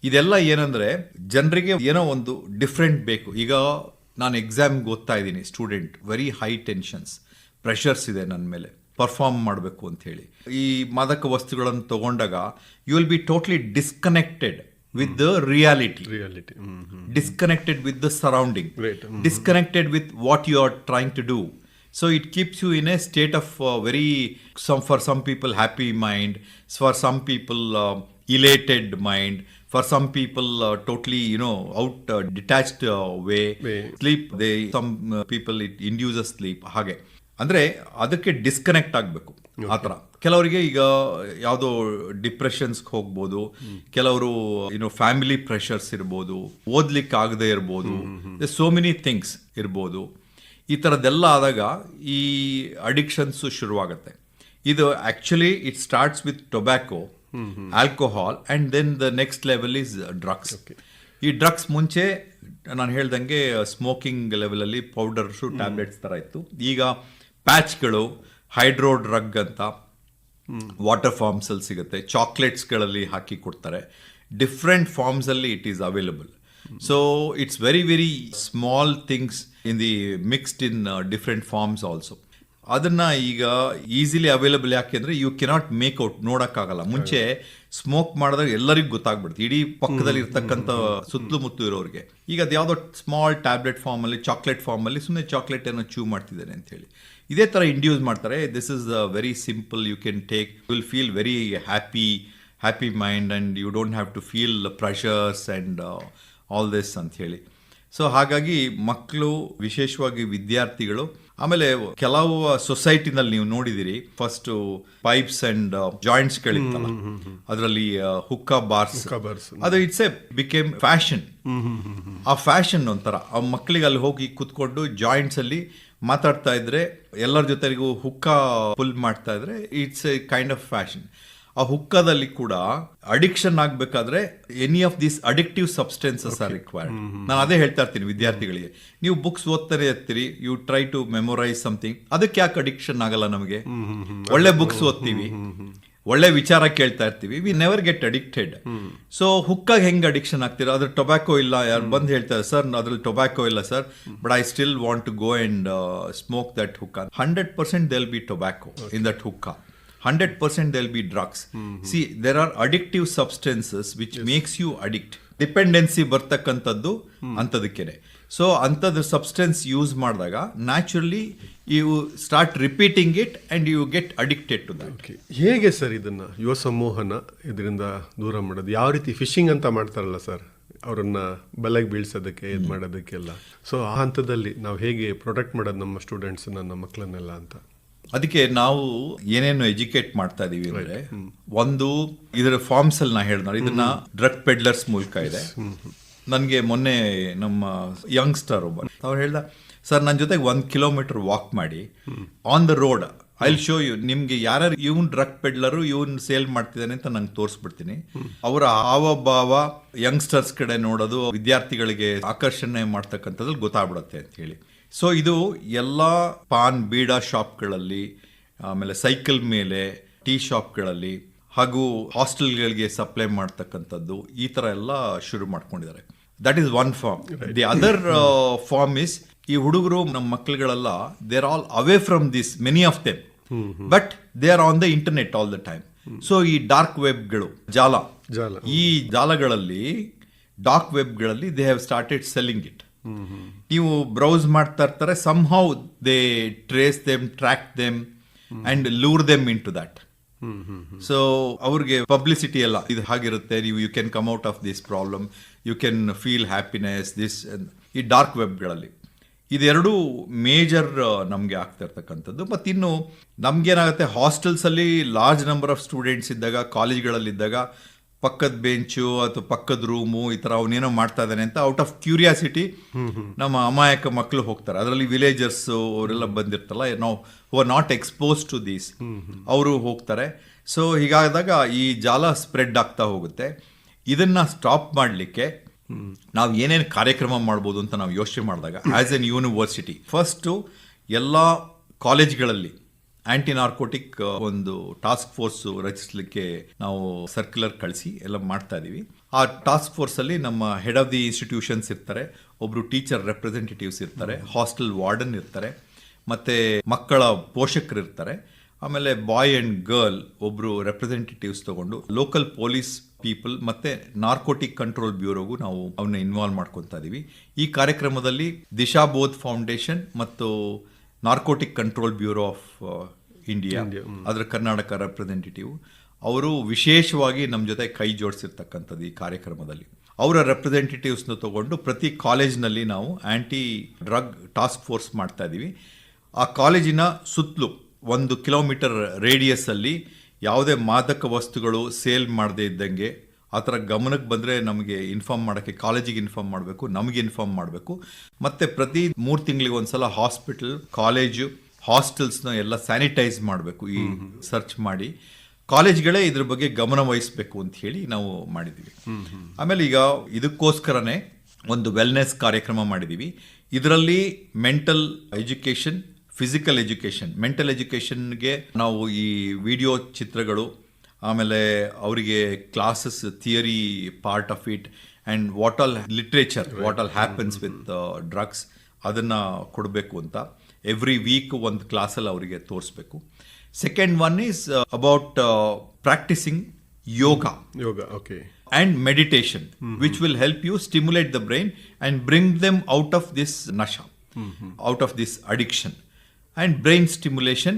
Speaker 3: ಇದೆಲ್ಲ ಏನಂದ್ರೆ ಜನರಿಗೆ ಏನೋ ಒಂದು ಡಿಫ್ರೆಂಟ್ ಬೇಕು. ಈಗ ನಾನು ಎಕ್ಸಾಮ್ಗೆ ಓದ್ತಾ ಇದ್ದೀನಿ, student, very high tensions, pressures ಇದೆ ನನ್ನ ಮೇಲೆ, ಪರ್ಫಾರ್ಮ್ ಮಾಡಬೇಕು ಅಂತ ಹೇಳಿ. ಈ ಮಾದಕ ವಸ್ತುಗಳನ್ನು ತಗೊಂಡಾಗ you will be totally disconnected with the reality. Disconnected with the surrounding. Disconnected with what you are trying to do. So it keeps you in a state of for some people happy mind, for some people elated mind, for some people totally out detached way. Sleep, some people it induces sleep. ಹಾಗೆ ಅಂದ್ರೆ ಅದಕ್ಕೆ disconnect ಆಗಬೇಕು ಆ ಥರ. ಕೆಲವರಿಗೆ ಈಗ ಯಾವುದೋ ಡಿಪ್ರೆಷನ್ಸ್ಗೆ ಹೋಗ್ಬೋದು, ಕೆಲವರು ಫ್ಯಾಮಿಲಿ ಪ್ರೆಷರ್ಸ್ ಇರ್ಬೋದು, ಓದ್ಲಿಕ್ಕೆ ಆಗದೆ ಇರ್ಬೋದು, ಸೋ ಮೆನಿ ಥಿಂಗ್ಸ್ ಇರ್ಬೋದು. ಈ ಥರದ್ದೆಲ್ಲ ಆದಾಗ ಈ ಅಡಿಕ್ಷನ್ಸು ಶುರುವಾಗುತ್ತೆ. ಇದು actually it starts with tobacco, alcohol, and then the next level is drugs. ಈ ಡ್ರಗ್ಸ್ ಮುಂಚೆ ನಾನು ಹೇಳ್ದಂಗೆ ಸ್ಮೋಕಿಂಗ್ ಲೆವೆಲಲ್ಲಿ ಪೌಡರ್ಸು, ಟ್ಯಾಬ್ಲೆಟ್ಸ್ ಥರ ಇತ್ತು. ಈಗ ಪ್ಯಾಚ್ಗಳು, ಹೈಡ್ರೋ ಡ್ರಗ್ ಅಂತ ವಾಟರ್ ಫಾರ್ಮ್ಸಲ್ಲಿ ಸಿಗುತ್ತೆ, ಚಾಕ್ಲೇಟ್ಸ್ಗಳಲ್ಲಿ ಹಾಕಿ ಕೊಡ್ತಾರೆ. ಡಿಫ್ರೆಂಟ್ ಫಾರ್ಮ್ಸಲ್ಲಿ it is available. So it's very very small things in the mixed in different forms also. ಅದನ್ನ ಈಗ ಈಸಿಲಿ ಅವೈಲಬಲ್ ಯಾಕೆಂದ್ರೆ ಯು ಕೆನಾಟ್ ಮೇಕ್ ಔಟ್, ನೋಡೋಕ್ಕಾಗಲ್ಲ. ಮುಂಚೆ ಸ್ಮೋಕ್ ಮಾಡಿದಾಗ ಎಲ್ಲರಿಗೂ ಗೊತ್ತಾಗ್ಬಿಡುತ್ತೆ, ಇಡೀ ಪಕ್ಕದಲ್ಲಿ ಇರ್ತಕ್ಕಂಥ ಸುತ್ತಮುತ್ತ ಇರೋರಿಗೆ. ಈಗ ಅದು ಯಾವುದೋ ಸ್ಮಾಲ್ ಟ್ಯಾಬ್ಲೆಟ್ ಫಾರ್ಮಲ್ಲಿ, ಚಾಕ್ಲೇಟ್ ಫಾರ್ಮಲ್ಲಿ ಸುಮ್ಮನೆ ಚಾಕ್ಲೇಟ್ ಏನೋ ಚೂ ಮಾಡ್ತಿದ್ದೇನೆ ಅಂತ ಹೇಳಿ ಇದೇ ಥರ ಇಂಡ್ಯೂಸ್ ಮಾಡ್ತಾರೆ. This is very simple, you can take, you will feel very happy mind and you don't have to feel pressures and all this ಅಂತ ಹೇಳಿ. ಸೊ ಹಾಗಾಗಿ ಮಕ್ಕಳು, ವಿಶೇಷವಾಗಿ ವಿದ್ಯಾರ್ಥಿಗಳು, ಆಮೇಲೆ ಕೆಲವು ಸೊಸೈಟಿನಲ್ಲಿ ನೀವು ನೋಡಿದಿರಿ, ಫಸ್ಟ್ ಪೈಪ್ಸ್ ಅಂಡ್ ಜಾಯಿಂಟ್ಸ್ ಗಳಿತ್ತಲ್ಲ, ಅದರಲ್ಲಿ ಹುಕ್ಕಾ ಬಾರ್ಸ್, ಅದು ಇಟ್ಸ್ ಎ ಬಿಕೇಮ್ ಫ್ಯಾಷನ್. ಆ ಫ್ಯಾಷನ್ ಒಂಥರ ಆ ಮಕ್ಕಳಿಗೆ ಅಲ್ಲಿ ಹೋಗಿ ಕುತ್ಕೊಂಡು ಜಾಯಿಂಟ್ಸ್ ಅಲ್ಲಿ ಮಾತಾಡ್ತಾ ಇದ್ರೆ, ಎಲ್ಲರ ಜೊತೆಗೂ ಹುಕ್ಕಾ ಪುಲ್ ಮಾಡ್ತಾ ಇದ್ರೆ, it's a kind of fashion. ಆ ಹುಕ್ಕದಲ್ಲಿ ಕೂಡ ಅಡಿಕ್ಷನ್ ಆಗ್ಬೇಕಾದ್ರೆ any of these addictive substances are required. ನಾನು ಅದೇ ಹೇಳ್ತಾ ಇರ್ತೀನಿ ವಿದ್ಯಾರ್ಥಿಗಳಿಗೆ, ನೀವು ಬುಕ್ಸ್ ಓದ್ತಾನೆ ಇರ್ತೀರಿ, you try to memorize something, ಅದಕ್ಕೆ ಯಾಕೆ ಅಡಿಕ್ಷನ್ ಆಗಲ್ಲ? ನಮಗೆ ಒಳ್ಳೆ ಬುಕ್ಸ್ ಓದ್ತೀವಿ, ಒಳ್ಳೆ ವಿಚಾರ ಕೇಳ್ತಾ ಇರ್ತೀವಿ, we never get addicted. So ಹುಕ್ಕಾಗ ಹೆಂಗೆ ಅಡಿಕ್ಷನ್ ಆಗ್ತೀರಾ? ಅದ್ರ ಟೊಬ್ಯಾಕೊ ಇಲ್ಲ, ಯಾರು ಬಂದು ಹೇಳ್ತಾರೆ ಸರ್ ಅದ್ರಲ್ಲಿ ಟೊಬ್ಯಾಕೊ ಇಲ್ಲ sir, but I still want to go and smoke that ಹುಕ್ಕಾ. 100% there will be tobacco in that hookah. 100% there will be drugs. See, there are addictive substances which makes you addict. Dependency ಬರ್ತಕ್ಕಂಥದ್ದು ಅಂಥದಕ್ಕೇನೆ. So ಅಂಥದ್ದು substance use ಮಾಡಿದಾಗ naturally you start repeating it and you get addicted to that.
Speaker 2: ಹೇಗೆ sir ಇದನ್ನ ಯುವ ಸಮೂಹನ ಇದರಿಂದ ದೂರ ಮಾಡೋದು? ಯಾವ ರೀತಿ ಫಿಶಿಂಗ್ ಅಂತ ಮಾಡ್ತಾರಲ್ಲ ಸರ್, ಅವರನ್ನ ಬಲೆಗೆ ಬೀಳ್ಸೋದಕ್ಕೆ ಇದು ಮಾಡೋದಕ್ಕೆಲ್ಲ. ಸೊ ಆ ಹಂತದಲ್ಲಿ ನಾವು ಹೇಗೆ ಪ್ರೊಟೆಕ್ಟ್ ಮಾಡೋದು ನಮ್ಮ ಸ್ಟೂಡೆಂಟ್ಸ್ನ, ನಮ್ಮ ಮಕ್ಕಳನ್ನೆಲ್ಲ ಅಂತ?
Speaker 3: ಅದಕ್ಕೆ ನಾವು ಏನೇನು ಎಜುಕೇಟ್ ಮಾಡ್ತಾ ಇದೀವಿ ಅಂದ್ರೆ, ಒಂದು ಇದರ ಫಾರ್ಮ್ಸ್ ಅಲ್ಲಿ ನಾ ಹೇಳ್ದ, ಇದನ್ನ ಡ್ರಗ್ ಪೆಡ್ಲರ್ಸ್ ಮೂಲಕ ಇದೆ. ನನಗೆ ಮೊನ್ನೆ ನಮ್ಮ ಯಂಗ್ಸ್ಟರ್ ಒಬ್ಬ ಅವ್ರು ಹೇಳ್ದ, ಸರ್ ನನ್ನ ಜೊತೆಗೆ 1 ಕಿಲೋಮೀಟರ್ ವಾಕ್ ಮಾಡಿ on the road, I will show you, ನಿಮ್ಗೆ ಯಾರ್ಯಾರು ಇವನ್ ಡ್ರಗ್ ಪೆಡ್ಲರು, ಇವನ್ ಸೇಲ್ ಮಾಡ್ತಿದ್ದಾನೆ ಅಂತ ನಂಗೆ ತೋರಿಸ್ಬಿಡ್ತೀನಿ. ಅವರ ಹಾವಭಾವ ಯಂಗ್ಸ್ಟರ್ಸ್ ಕಡೆ ನೋಡೋದು, ವಿದ್ಯಾರ್ಥಿಗಳಿಗೆ ಆಕರ್ಷಣೆ ಮಾಡ್ತಕ್ಕಂಥದ್ರಲ್ಲಿ ಗೊತ್ತಾಗ್ಬಿಡುತ್ತೆ ಅಂತ ಹೇಳಿ. ಸೊ ಇದು ಎಲ್ಲ ಪಾನ್ ಬೀಡಾ ಶಾಪ್ಗಳಲ್ಲಿ, ಆಮೇಲೆ ಸೈಕಲ್ ಮೇಲೆ, ಟೀ ಶಾಪ್ಗಳಲ್ಲಿ, ಹಾಗೂ ಹಾಸ್ಟೆಲ್ಗಳಿಗೆ ಸಪ್ಲೈ ಮಾಡ್ತಕ್ಕಂಥದ್ದು, ಈ ಥರ ಎಲ್ಲ ಶುರು ಮಾಡ್ಕೊಂಡಿದ್ದಾರೆ. That is one form. The other form is, ಈ ಹುಡುಗರು, ನಮ್ಮ ಮಕ್ಕಳುಗಳೆಲ್ಲ, they are all away from this, many of them, but they are on the internet all the time. So ಈ ಡಾರ್ಕ್ ವೆಬ್ಗಳು, ಈ ಜಾಲಗಳಲ್ಲಿ, ಡಾರ್ಕ್ ವೆಬ್ಗಳಲ್ಲಿ they have started selling it. ನೀವು ಬ್ರೌಸ್ ಮಾಡ್ತಾ ಇರ್ತಾರೆ, somehow they trace them, track them and lure them into that. So ಅವ್ರಿಗೆ publicity ಎಲ್ಲ ಇದು ಹಾಗಿರುತ್ತೆ, ನೀವು you can come out of this problem, you can feel happiness, this. ಈ dark ವೆಬ್ಗಳಲ್ಲಿ ಇದೆರಡು ಮೇಜರ್ ನಮಗೆ ಆಗ್ತಾ ಇರ್ತಕ್ಕಂಥದ್ದು. ಮತ್ತು ಇನ್ನು ನಮ್ಗೇನಾಗುತ್ತೆ, ಹಾಸ್ಟೆಲ್ಸಲ್ಲಿ ಲಾರ್ಜ್ ನಂಬರ್ ಆಫ್ ಸ್ಟೂಡೆಂಟ್ಸ್ ಇದ್ದಾಗ, ಕಾಲೇಜ್ಗಳಲ್ಲಿದ್ದಾಗ, ಪಕ್ಕದ ಬೆಂಚು ಅಥವಾ ಪಕ್ಕದ ರೂಮು ಈ ಥರ ಅವನೇನೋ ಮಾಡ್ತಾ ಇದ್ದಾನೆ ಅಂತ ಔಟ್ ಆಫ್ ಕ್ಯೂರಿಯಾಸಿಟಿ ನಮ್ಮ ಅಮಾಯಕ ಮಕ್ಕಳು ಹೋಗ್ತಾರೆ. ಅದರಲ್ಲಿ ವಿಲೇಜರ್ಸ್ ಅವರೆಲ್ಲ ಬಂದಿರ್ತಲ್ಲ, ನಾವು who are not expose to these, ಅವರು ಹೋಗ್ತಾರೆ. ಸೊ ಹೀಗಾದಾಗ ಈ ಜಾಲ ಸ್ಪ್ರೆಡ್ ಆಗ್ತಾ ಹೋಗುತ್ತೆ. ಇದನ್ನ ಸ್ಟಾಪ್ ಮಾಡಲಿಕ್ಕೆ ನಾವು ಏನೇನು ಕಾರ್ಯಕ್ರಮ ಮಾಡ್ಬೋದು ಅಂತ ನಾವು ಯೋಚನೆ ಮಾಡಿದಾಗ, ಆಸ್ ಎನ್ ಯೂನಿವರ್ಸಿಟಿ, ಫಸ್ಟು ಎಲ್ಲ ಕಾಲೇಜ್ಗಳಲ್ಲಿ ಆಂಟಿ ನಾರ್ಕೋಟಿಕ್ ಒಂದು ಟಾಸ್ಕ್ ಫೋರ್ಸ್ ರಚಿಸಲಿಕ್ಕೆ ನಾವು ಸರ್ಕ್ಯುಲರ್ ಕಳಿಸಿ ಎಲ್ಲ ಮಾಡ್ತಾ ಇದೀವಿ. ಆ ಟಾಸ್ಕ್ ಫೋರ್ಸ್ ಅಲ್ಲಿ ನಮ್ಮ ಹೆಡ್ ಆಫ್ ದಿ ಇನ್ಸ್ಟಿಟ್ಯೂಷನ್ಸ್ ಇರ್ತಾರೆ, ಒಬ್ರು ಟೀಚರ್ ರೆಪ್ರೆಸೆಂಟೇಟಿವ್ಸ್ ಇರ್ತಾರೆ, ಹಾಸ್ಟೆಲ್ ವಾರ್ಡನ್ ಇರ್ತಾರೆ, ಮತ್ತೆ ಮಕ್ಕಳ ಪೋಷಕರು ಇರ್ತಾರೆ, ಆಮೇಲೆ ಬಾಯ್ ಅಂಡ್ ಗರ್ಲ್ ಒಬ್ರು ರೆಪ್ರೆಸೆಂಟೇಟಿವ್ಸ್ ತಗೊಂಡು ಲೋಕಲ್ ಪೊಲೀಸ್ ಪೀಪಲ್ ಮತ್ತೆ ನಾರ್ಕೋಟಿಕ್ ಕಂಟ್ರೋಲ್ ಬ್ಯೂರೋಗೂ ನಾವು ಅವನ್ನ ಇನ್ವಾಲ್ವ್ ಮಾಡ್ಕೊತಾ ಇದೀವಿ. ಈ ಕಾರ್ಯಕ್ರಮದಲ್ಲಿ ದಿಶಾ ಬೋಧ್ ಫೌಂಡೇಶನ್ ಮತ್ತು narcotic control bureau of India, ಅದರ ಕರ್ನಾಟಕ ರೆಪ್ರೆಸೆಂಟೇಟಿವ್, ಅವರು ವಿಶೇಷವಾಗಿ ನಮ್ಮ ಜೊತೆ ಕೈ ಜೋಡಿಸಿರ್ತಕ್ಕಂಥದ್ದು ಈ ಕಾರ್ಯಕ್ರಮದಲ್ಲಿ. ಅವರ ರೆಪ್ರೆಸೆಂಟೇಟಿವ್ಸ್ನ ತಗೊಂಡು ಪ್ರತಿ ಕಾಲೇಜ್ನಲ್ಲಿ ನಾವು ಆಂಟಿ ಡ್ರಗ್ ಟಾಸ್ಕ್ ಫೋರ್ಸ್ ಮಾಡ್ತಾ ಇದ್ದೀವಿ. ಆ ಕಾಲೇಜಿನ ಸುತ್ತಲೂ 1 ಕಿಲೋಮೀಟರ್ ರೇಡಿಯಸ್ ಅಲ್ಲಿ ಯಾವುದೇ ಮಾದಕ ವಸ್ತುಗಳು ಸೇಲ್ ಮಾಡದೇ ಇದ್ದಂಗೆ, ಆ ಥರ ಗಮನಕ್ಕೆ ಬಂದರೆ ನಮಗೆ ಇನ್ಫಾರ್ಮ್ ಮಾಡೋಕ್ಕೆ, ಕಾಲೇಜಿಗೆ ಇನ್ಫಾರ್ಮ್ ಮಾಡಬೇಕು, ನಮಗೆ ಇನ್ಫಾರ್ಮ್ ಮಾಡಬೇಕು. ಮತ್ತು ಪ್ರತಿ 3 ತಿಂಗಳಿಗೆ ಒಂದ್ಸಲ ಹಾಸ್ಪಿಟಲ್, ಕಾಲೇಜು, ಹಾಸ್ಟೆಲ್ಸ್ನ ಎಲ್ಲ ಸ್ಯಾನಿಟೈಸ್ ಮಾಡಬೇಕು, ಈ ಸರ್ಚ್ ಮಾಡಿ ಕಾಲೇಜ್ಗಳೇ ಇದ್ರ ಬಗ್ಗೆ ಗಮನ ವಹಿಸಬೇಕು ಅಂತ ಹೇಳಿ ನಾವು ಮಾಡಿದ್ದೀವಿ. ಆಮೇಲೆ ಈಗ ಇದಕ್ಕೋಸ್ಕರನೇ ಒಂದು ವೆಲ್ನೆಸ್ ಕಾರ್ಯಕ್ರಮ ಮಾಡಿದ್ದೀವಿ. ಇದರಲ್ಲಿ mental education, physical education. Mental ಎಜುಕೇಷನ್ಗೆ ನಾವು ಈ ವಿಡಿಯೋ ಚಿತ್ರಗಳು, ಆಮೇಲೆ ಅವರಿಗೆ classes, theory part of it, and what all literature, what all happens with drugs, ಅದನ್ನು ಕೊಡಬೇಕು ಅಂತ ಎವ್ರಿ ವೀಕ್ ಒಂದು ಕ್ಲಾಸಲ್ಲಿ ಅವರಿಗೆ ತೋರಿಸ್ಬೇಕು. Second one is about practicing yoga
Speaker 2: okay,
Speaker 3: and meditation, which will help you stimulate the brain and bring them out of this nasha, out of this addiction, and brain stimulation,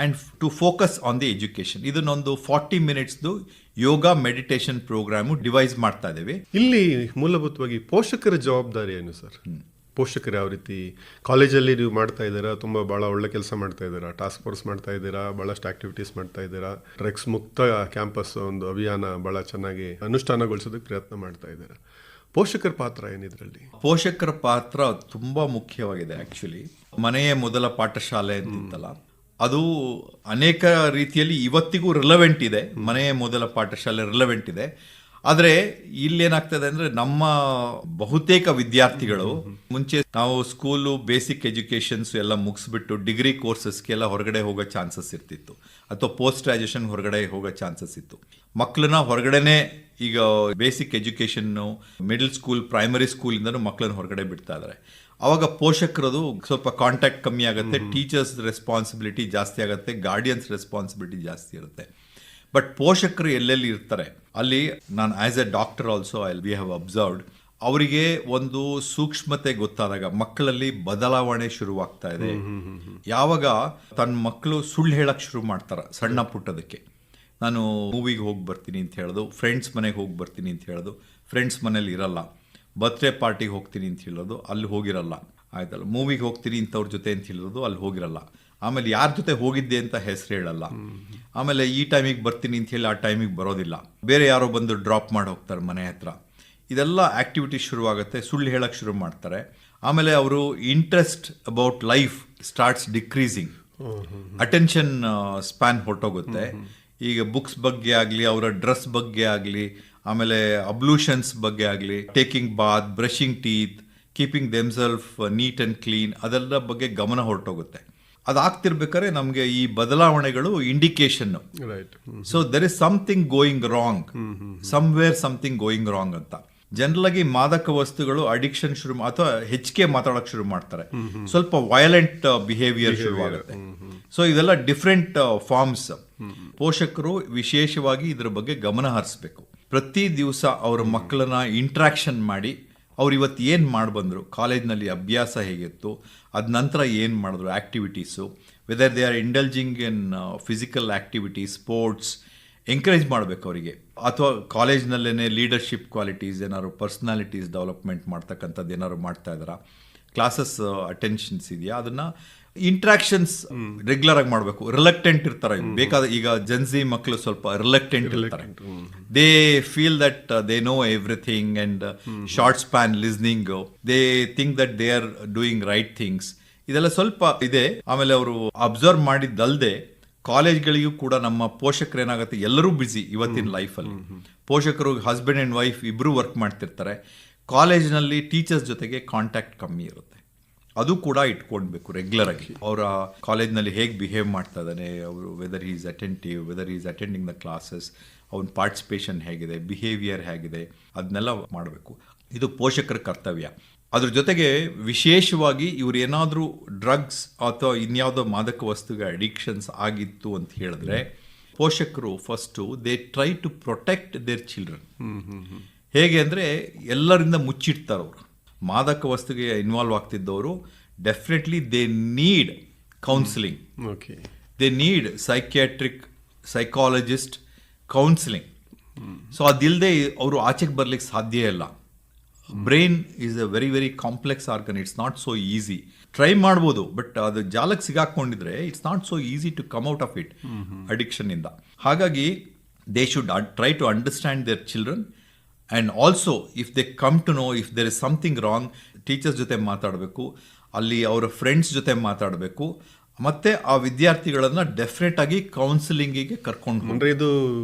Speaker 3: and to focus on the education. ಇದನ್ನೊಂದು 40 minutes ಯೋಗ meditation programme device ಮಾಡ್ತಾ ಇದ್ದೇವೆ.
Speaker 2: ಇಲ್ಲಿ ಮೂಲಭೂತವಾಗಿ ಪೋಷಕರ ಜವಾಬ್ದಾರಿ ಏನು sir? ಪೋಷಕರು ಯಾವ ರೀತಿ ಕಾಲೇಜಲ್ಲಿ ನೀವು ಮಾಡ್ತಾ ಇದ್ದೀರಾ, ತುಂಬ ಭಾಳ ಒಳ್ಳೆ ಕೆಲಸ ಮಾಡ್ತಾ ಇದ್ದೀರಾ, ಟಾಸ್ಕ್ ಫೋರ್ಸ್ ಮಾಡ್ತಾ ಇದ್ದೀರಾ, ಭಾಳಷ್ಟು ಆಕ್ಟಿವಿಟೀಸ್ ಮಾಡ್ತಾ ಇದ್ದೀರಾ, ಡ್ರಗ್ಸ್ ಮುಕ್ತ ಕ್ಯಾಂಪಸ್ ಒಂದು ಅಭಿಯಾನ ಭಾಳ ಚೆನ್ನಾಗಿ ಅನುಷ್ಠಾನಗೊಳಿಸೋದಕ್ಕೆ ಪ್ರಯತ್ನ ಮಾಡ್ತಾ ಇದ್ದೀರಾ. ಪೋಷಕರ ಪಾತ್ರ ಏನಿದ್ರಲ್ಲಿ?
Speaker 3: ಪೋಷಕರ ಪಾತ್ರ ತುಂಬ ಮುಖ್ಯವಾಗಿದೆ. ಆ್ಯಕ್ಚುಲಿ ಮನೆಯೇ ಮೊದಲ ಪಾಠಶಾಲೆ ಅಂತಿತ್ತಲ್ಲ, ಅದು ಅನೇಕ ರೀತಿಯಲ್ಲಿ ಇವತ್ತಿಗೂ ರಿಲೆವೆಂಟ್ ಇದೆ. ಮನೆಯೇ ಮೊದಲ ಪಾಠಶಾಲೆ ರಿಲೆವೆಂಟ್ ಇದೆ. ಆದರೆ ಇಲ್ಲೇನಾಗ್ತದೆ ಅಂದರೆ, ನಮ್ಮ ಬಹುತೇಕ ವಿದ್ಯಾರ್ಥಿಗಳು ಮುಂಚೆ ನಾವು ಸ್ಕೂಲು ಬೇಸಿಕ್ ಎಜುಕೇಷನ್ಸ್ ಎಲ್ಲ ಮುಗಿಸ್ಬಿಟ್ಟು ಡಿಗ್ರಿ ಕೋರ್ಸಸ್ಗೆಲ್ಲ ಹೊರಗಡೆ ಹೋಗೋ ಚಾನ್ಸಸ್ ಇರ್ತಿತ್ತು, ಅಥವಾ ಪೋಸ್ಟ್ ಗ್ರಾಜುಯೇಷನ್ ಹೊರಗಡೆ ಹೋಗೋ ಚಾನ್ಸಸ್ ಇತ್ತು. ಮಕ್ಕಳನ್ನ ಹೊರಗಡೆನೆ ಈಗ ಬೇಸಿಕ್ ಎಜುಕೇಷನ್ನು, ಮಿಡಲ್ ಸ್ಕೂಲ್, ಪ್ರೈಮರಿ ಸ್ಕೂಲಿಂದನೂ ಮಕ್ಕಳನ್ನ ಹೊರಗಡೆ ಬಿಡ್ತಾ ಇದ್ದಾರೆ. ಅವಾಗ ಪೋಷಕರದು ಸ್ವಲ್ಪ ಕಾಂಟ್ಯಾಕ್ಟ್ ಕಮ್ಮಿ ಆಗುತ್ತೆ, ಟೀಚರ್ಸ್ ರೆಸ್ಪಾನ್ಸಿಬಿಲಿಟಿ ಜಾಸ್ತಿ ಆಗುತ್ತೆ, ಗಾರ್ಡಿಯನ್ಸ್ ರೆಸ್ಪಾನ್ಸಿಬಿಲಿಟಿ ಜಾಸ್ತಿ ಇರುತ್ತೆ. ಬಟ್ ಪೋಷಕರು ಎಲ್ಲೆಲ್ಲಿ ಇರ್ತಾರೆ ಅಲ್ಲಿ, ನಾನು as A doctor also we have observed, ಅವರಿಗೆ ಒಂದು ಸೂಕ್ಷ್ಮತೆ ಗೊತ್ತಾದಾಗ ಮಕ್ಕಳಲ್ಲಿ ಬದಲಾವಣೆ ಶುರುವಾಗ್ತಾ ಇದೆ. ಯಾವಾಗ ತನ್ನ ಮಕ್ಕಳು ಸುಳ್ಳು ಹೇಳಕ್ಕೆ ಶುರು ಮಾಡ್ತಾರೆ ಸಣ್ಣ ಪುಟ್ಟದಕ್ಕೆ, ನಾನು ಮೂವಿಗೆ ಹೋಗಿ ಬರ್ತೀನಿ ಅಂತ ಹೇಳೋದು, ಫ್ರೆಂಡ್ಸ್ ಮನೆಗೆ ಹೋಗಿ ಬರ್ತೀನಿ ಅಂತ ಹೇಳೋದು, ಫ್ರೆಂಡ್ಸ್ ಮನೇಲಿ ಇರಲ್ಲ, ಬರ್ತ್ಡೇ ಪಾರ್ಟಿಗೆ ಹೋಗ್ತೀನಿ ಅಂತ ಹೇಳೋದು, ಅಲ್ಲಿ ಹೋಗಿರಲ್ಲ, ಆಯ್ತಲ್ಲ, ಮೂವಿಗೆ ಹೋಗ್ತೀನಿ ಇಂಥವ್ರ ಜೊತೆ ಅಂತ ಹೇಳೋದು, ಅಲ್ಲಿ ಹೋಗಿರಲ್ಲ, ಆಮೇಲೆ ಯಾರ ಜೊತೆ ಹೋಗಿದ್ದೆ ಅಂತ ಹೆಸರು ಹೇಳಲ್ಲ, ಆಮೇಲೆ ಈ ಟೈಮಿಗೆ ಬರ್ತೀನಿ ಅಂತ ಹೇಳಿ ಆ ಟೈಮಿಗೆ ಬರೋದಿಲ್ಲ, ಬೇರೆ ಯಾರೋ ಬಂದು ಡ್ರಾಪ್ ಮಾಡಿ ಹೋಗ್ತಾರೆ ಮನೆ ಹತ್ರ. ಇದೆಲ್ಲ ಆಕ್ಟಿವಿಟಿ ಶುರುವಾಗುತ್ತೆ, ಸುಳ್ಳು ಹೇಳಕ್ಕೆ ಶುರು ಮಾಡ್ತಾರೆ. ಆಮೇಲೆ ಅವರು interest about life starts decreasing, attention span ಹೊರಟೋಗುತ್ತೆ. ಈಗ ಬುಕ್ಸ್ ಬಗ್ಗೆ ಆಗಲಿ, ಅವರ ಡ್ರೆಸ್ ಬಗ್ಗೆ ಆಗಲಿ, ಆಮೇಲೆ ಅಬ್ಲೂಷನ್ಸ್ ಬಗ್ಗೆ ಆಗಲಿ, taking bath, brushing teeth, keeping themself neat and clean, ಅದೆಲ್ಲ ಬಗ್ಗೆ ಗಮನ ಹೊರಟೋಗುತ್ತೆ. ಅದಾಗ್ತಿರ್ಬೇಕಾದ್ರೆ ನಮಗೆ ಈ ಬದಲಾವಣೆಗಳು indication. So there is something going wrong, somewhere something going wrong ಅಂತ. ಜನರಲ್ ಆಗಿ ಮಾದಕ ವಸ್ತುಗಳು ಅಡಿಕ್ಷನ್ ಶುರು ಅಥವಾ ಹೆಚ್ಚಿಗೆ ಮಾತಾಡೋಕೆ ಶುರು ಮಾಡ್ತಾರೆ, ಸ್ವಲ್ಪ ವಯಲೆಂಟ್ ಬಿಹೇವಿಯರ್ ಶುರುವಾಗುತ್ತೆ. ಸೊ ಇದೆಲ್ಲ ಡಿಫ್ರೆಂಟ್ ಫಾರ್ಮ್ಸ್. ಪೋಷಕರು ವಿಶೇಷವಾಗಿ ಇದ್ರ ಬಗ್ಗೆ ಗಮನ ಹರಿಸ್ಬೇಕು. ಪ್ರತಿ ದಿವಸ ಅವರ ಮಕ್ಕಳನ್ನ ಇಂಟ್ರಾಕ್ಷನ್ ಮಾಡಿ, ಅವ್ರು ಇವತ್ತು ಏನು ಮಾಡಿ ಬಂದರು, ಕಾಲೇಜ್ನಲ್ಲಿ ಅಭ್ಯಾಸ ಹೇಗಿತ್ತು, ಅದ ನಂತರ ಏನು ಮಾಡಿದ್ರು activities, whether they are ಇಂಡಲ್ಜಿಂಗ್ in physical activities, sports, encourage ಮಾಡಬೇಕು ಅವರಿಗೆ. ಅಥವಾ ಕಾಲೇಜ್ನಲ್ಲೇ ಲೀಡರ್ಶಿಪ್ ಕ್ವಾಲಿಟೀಸ್ ಏನಾದ್ರು, ಪರ್ಸ್ನಾಲಿಟೀಸ್ ಡೆವಲಪ್ಮೆಂಟ್ ಮಾಡ್ತಕ್ಕಂಥದ್ದು ಏನಾದ್ರು ಮಾಡ್ತಾ ಇದ್ದಾರಾ, ಕ್ಲಾಸಸ್ ಅಟೆನ್ಷನ್ಸ್ ಇದೆಯಾ, ಅದನ್ನು ಇಂಟ್ರಾಕ್ಷನ್ಸ್ ರೆಗ್ಯುಲರ್ ಆಗಿ ಮಾಡಬೇಕು. ರಿಲಕ್ಟೆಂಟ್ ಇರ್ತಾರೆ, ಬೇಕಾದ ಈಗ ಜನ್ಸಿ ಮಕ್ಕಳು ಸ್ವಲ್ಪ ರಿಲಕ್ಟೆಂಟ್ ಇರ್ತಾರೆ, they feel that they know everything and short span listening, they think that they are doing right things, ಇದೆಲ್ಲ ಸ್ವಲ್ಪ ಇದೆ. ಆಮೇಲೆ ಅವರು ಅಬ್ಸರ್ವ್ ಮಾಡಿದ್ದಲ್ಲದೆ ಕಾಲೇಜ್ಗಳಿಗೂ ಕೂಡ ನಮ್ಮ ಪೋಷಕರು ಏನಾಗುತ್ತೆ, ಎಲ್ಲರೂ ಬ್ಯುಸಿ ಇವತ್ತಿನ ಲೈಫಲ್ಲಿ. ಪೋಷಕರು ಹಸ್ಬೆಂಡ್ ಆ್ಯಂಡ್ ವೈಫ್ ಇಬ್ಬರು ವರ್ಕ್ ಮಾಡ್ತಿರ್ತಾರೆ, ಕಾಲೇಜ್ನಲ್ಲಿ ಟೀಚರ್ಸ್ ಜೊತೆಗೆ ಕಾಂಟ್ಯಾಕ್ಟ್ ಕಮ್ಮಿ ಇರುತ್ತೆ. ಅದು ಕೂಡ ಇಟ್ಕೊಳ್ಬೇಕು ರೆಗ್ಯುಲರ್ ಆಗಿ. ಅವರ ಕಾಲೇಜ್ನಲ್ಲಿ ಹೇಗೆ ಬಿಹೇವ್ ಮಾಡ್ತಾ ಇದ್ದಾನೆ, ಅವರು whether is attentive, whether is attending the classes, ಅವನ ಪಾರ್ಟಿಸಿಪೇಷನ್ ಹೇಗಿದೆ, ಬಿಹೇವಿಯರ್ ಹೇಗಿದೆ, ಅದನ್ನೆಲ್ಲ ಮಾಡಬೇಕು. ಇದು ಪೋಷಕರ ಕರ್ತವ್ಯ. ಅದ್ರ ಜೊತೆಗೆ ವಿಶೇಷವಾಗಿ ಇವ್ರು ಏನಾದರೂ ಡ್ರಗ್ಸ್ ಅಥವಾ ಇನ್ಯಾವುದೋ ಮಾದಕ ವಸ್ತುಗೆ ಅಡಿಕ್ಷನ್ಸ್ ಆಗಿತ್ತು ಅಂತ ಹೇಳಿದ್ರೆ, ಪೋಷಕರು first they try to protect their children. ಹೇಗೆ ಅಂದರೆ, ಎಲ್ಲರಿಂದ ಮುಚ್ಚಿಡ್ತಾರೆ ಅವರು. ಮಾದಕ ವಸ್ತುಗೆ ಇನ್ವಾಲ್ವ್ ಆಗ್ತಿದ್ದವರು definitely they need counselling, they need psychiatric, psychologist counselling. So ಅದಿಲ್ಲದೆ ಅವರು ಆಚೆಗೆ ಬರ್ಲಿಕ್ಕೆ ಸಾಧ್ಯ ಇಲ್ಲ. Brain is a very very complex organ, it's not so easy. Try ಮಾಡ್ಬೋದು, ಬಟ್ ಅದು ಜಾಲಕ್ಕೆ ಸಿಗಾಕೊಂಡಿದ್ರೆ it's not so easy to come out of it addiction ಇಂದ. ಹಾಗಾಗಿ they should try to understand there children. And also if they come to know if there is something wrong, teachers ಜೊತೆ ಮಾತಾಡಬೇಕು, ಅಲ್ಲಿ ಅವರ friends ಜೊತೆ ಮಾತಾಡಬೇಕು. ಮತ್ತೆ ಆ ವಿದ್ಯಾರ್ಥಿಗಳನ್ನ ಡೆಫಿನೆಟ್ ಆಗಿ ಕೌನ್ಸಿಲಿಂಗಿಗೆ ಕರ್ಕೊಂಡು
Speaker 2: ಅಂದ್ರೆ ಇದು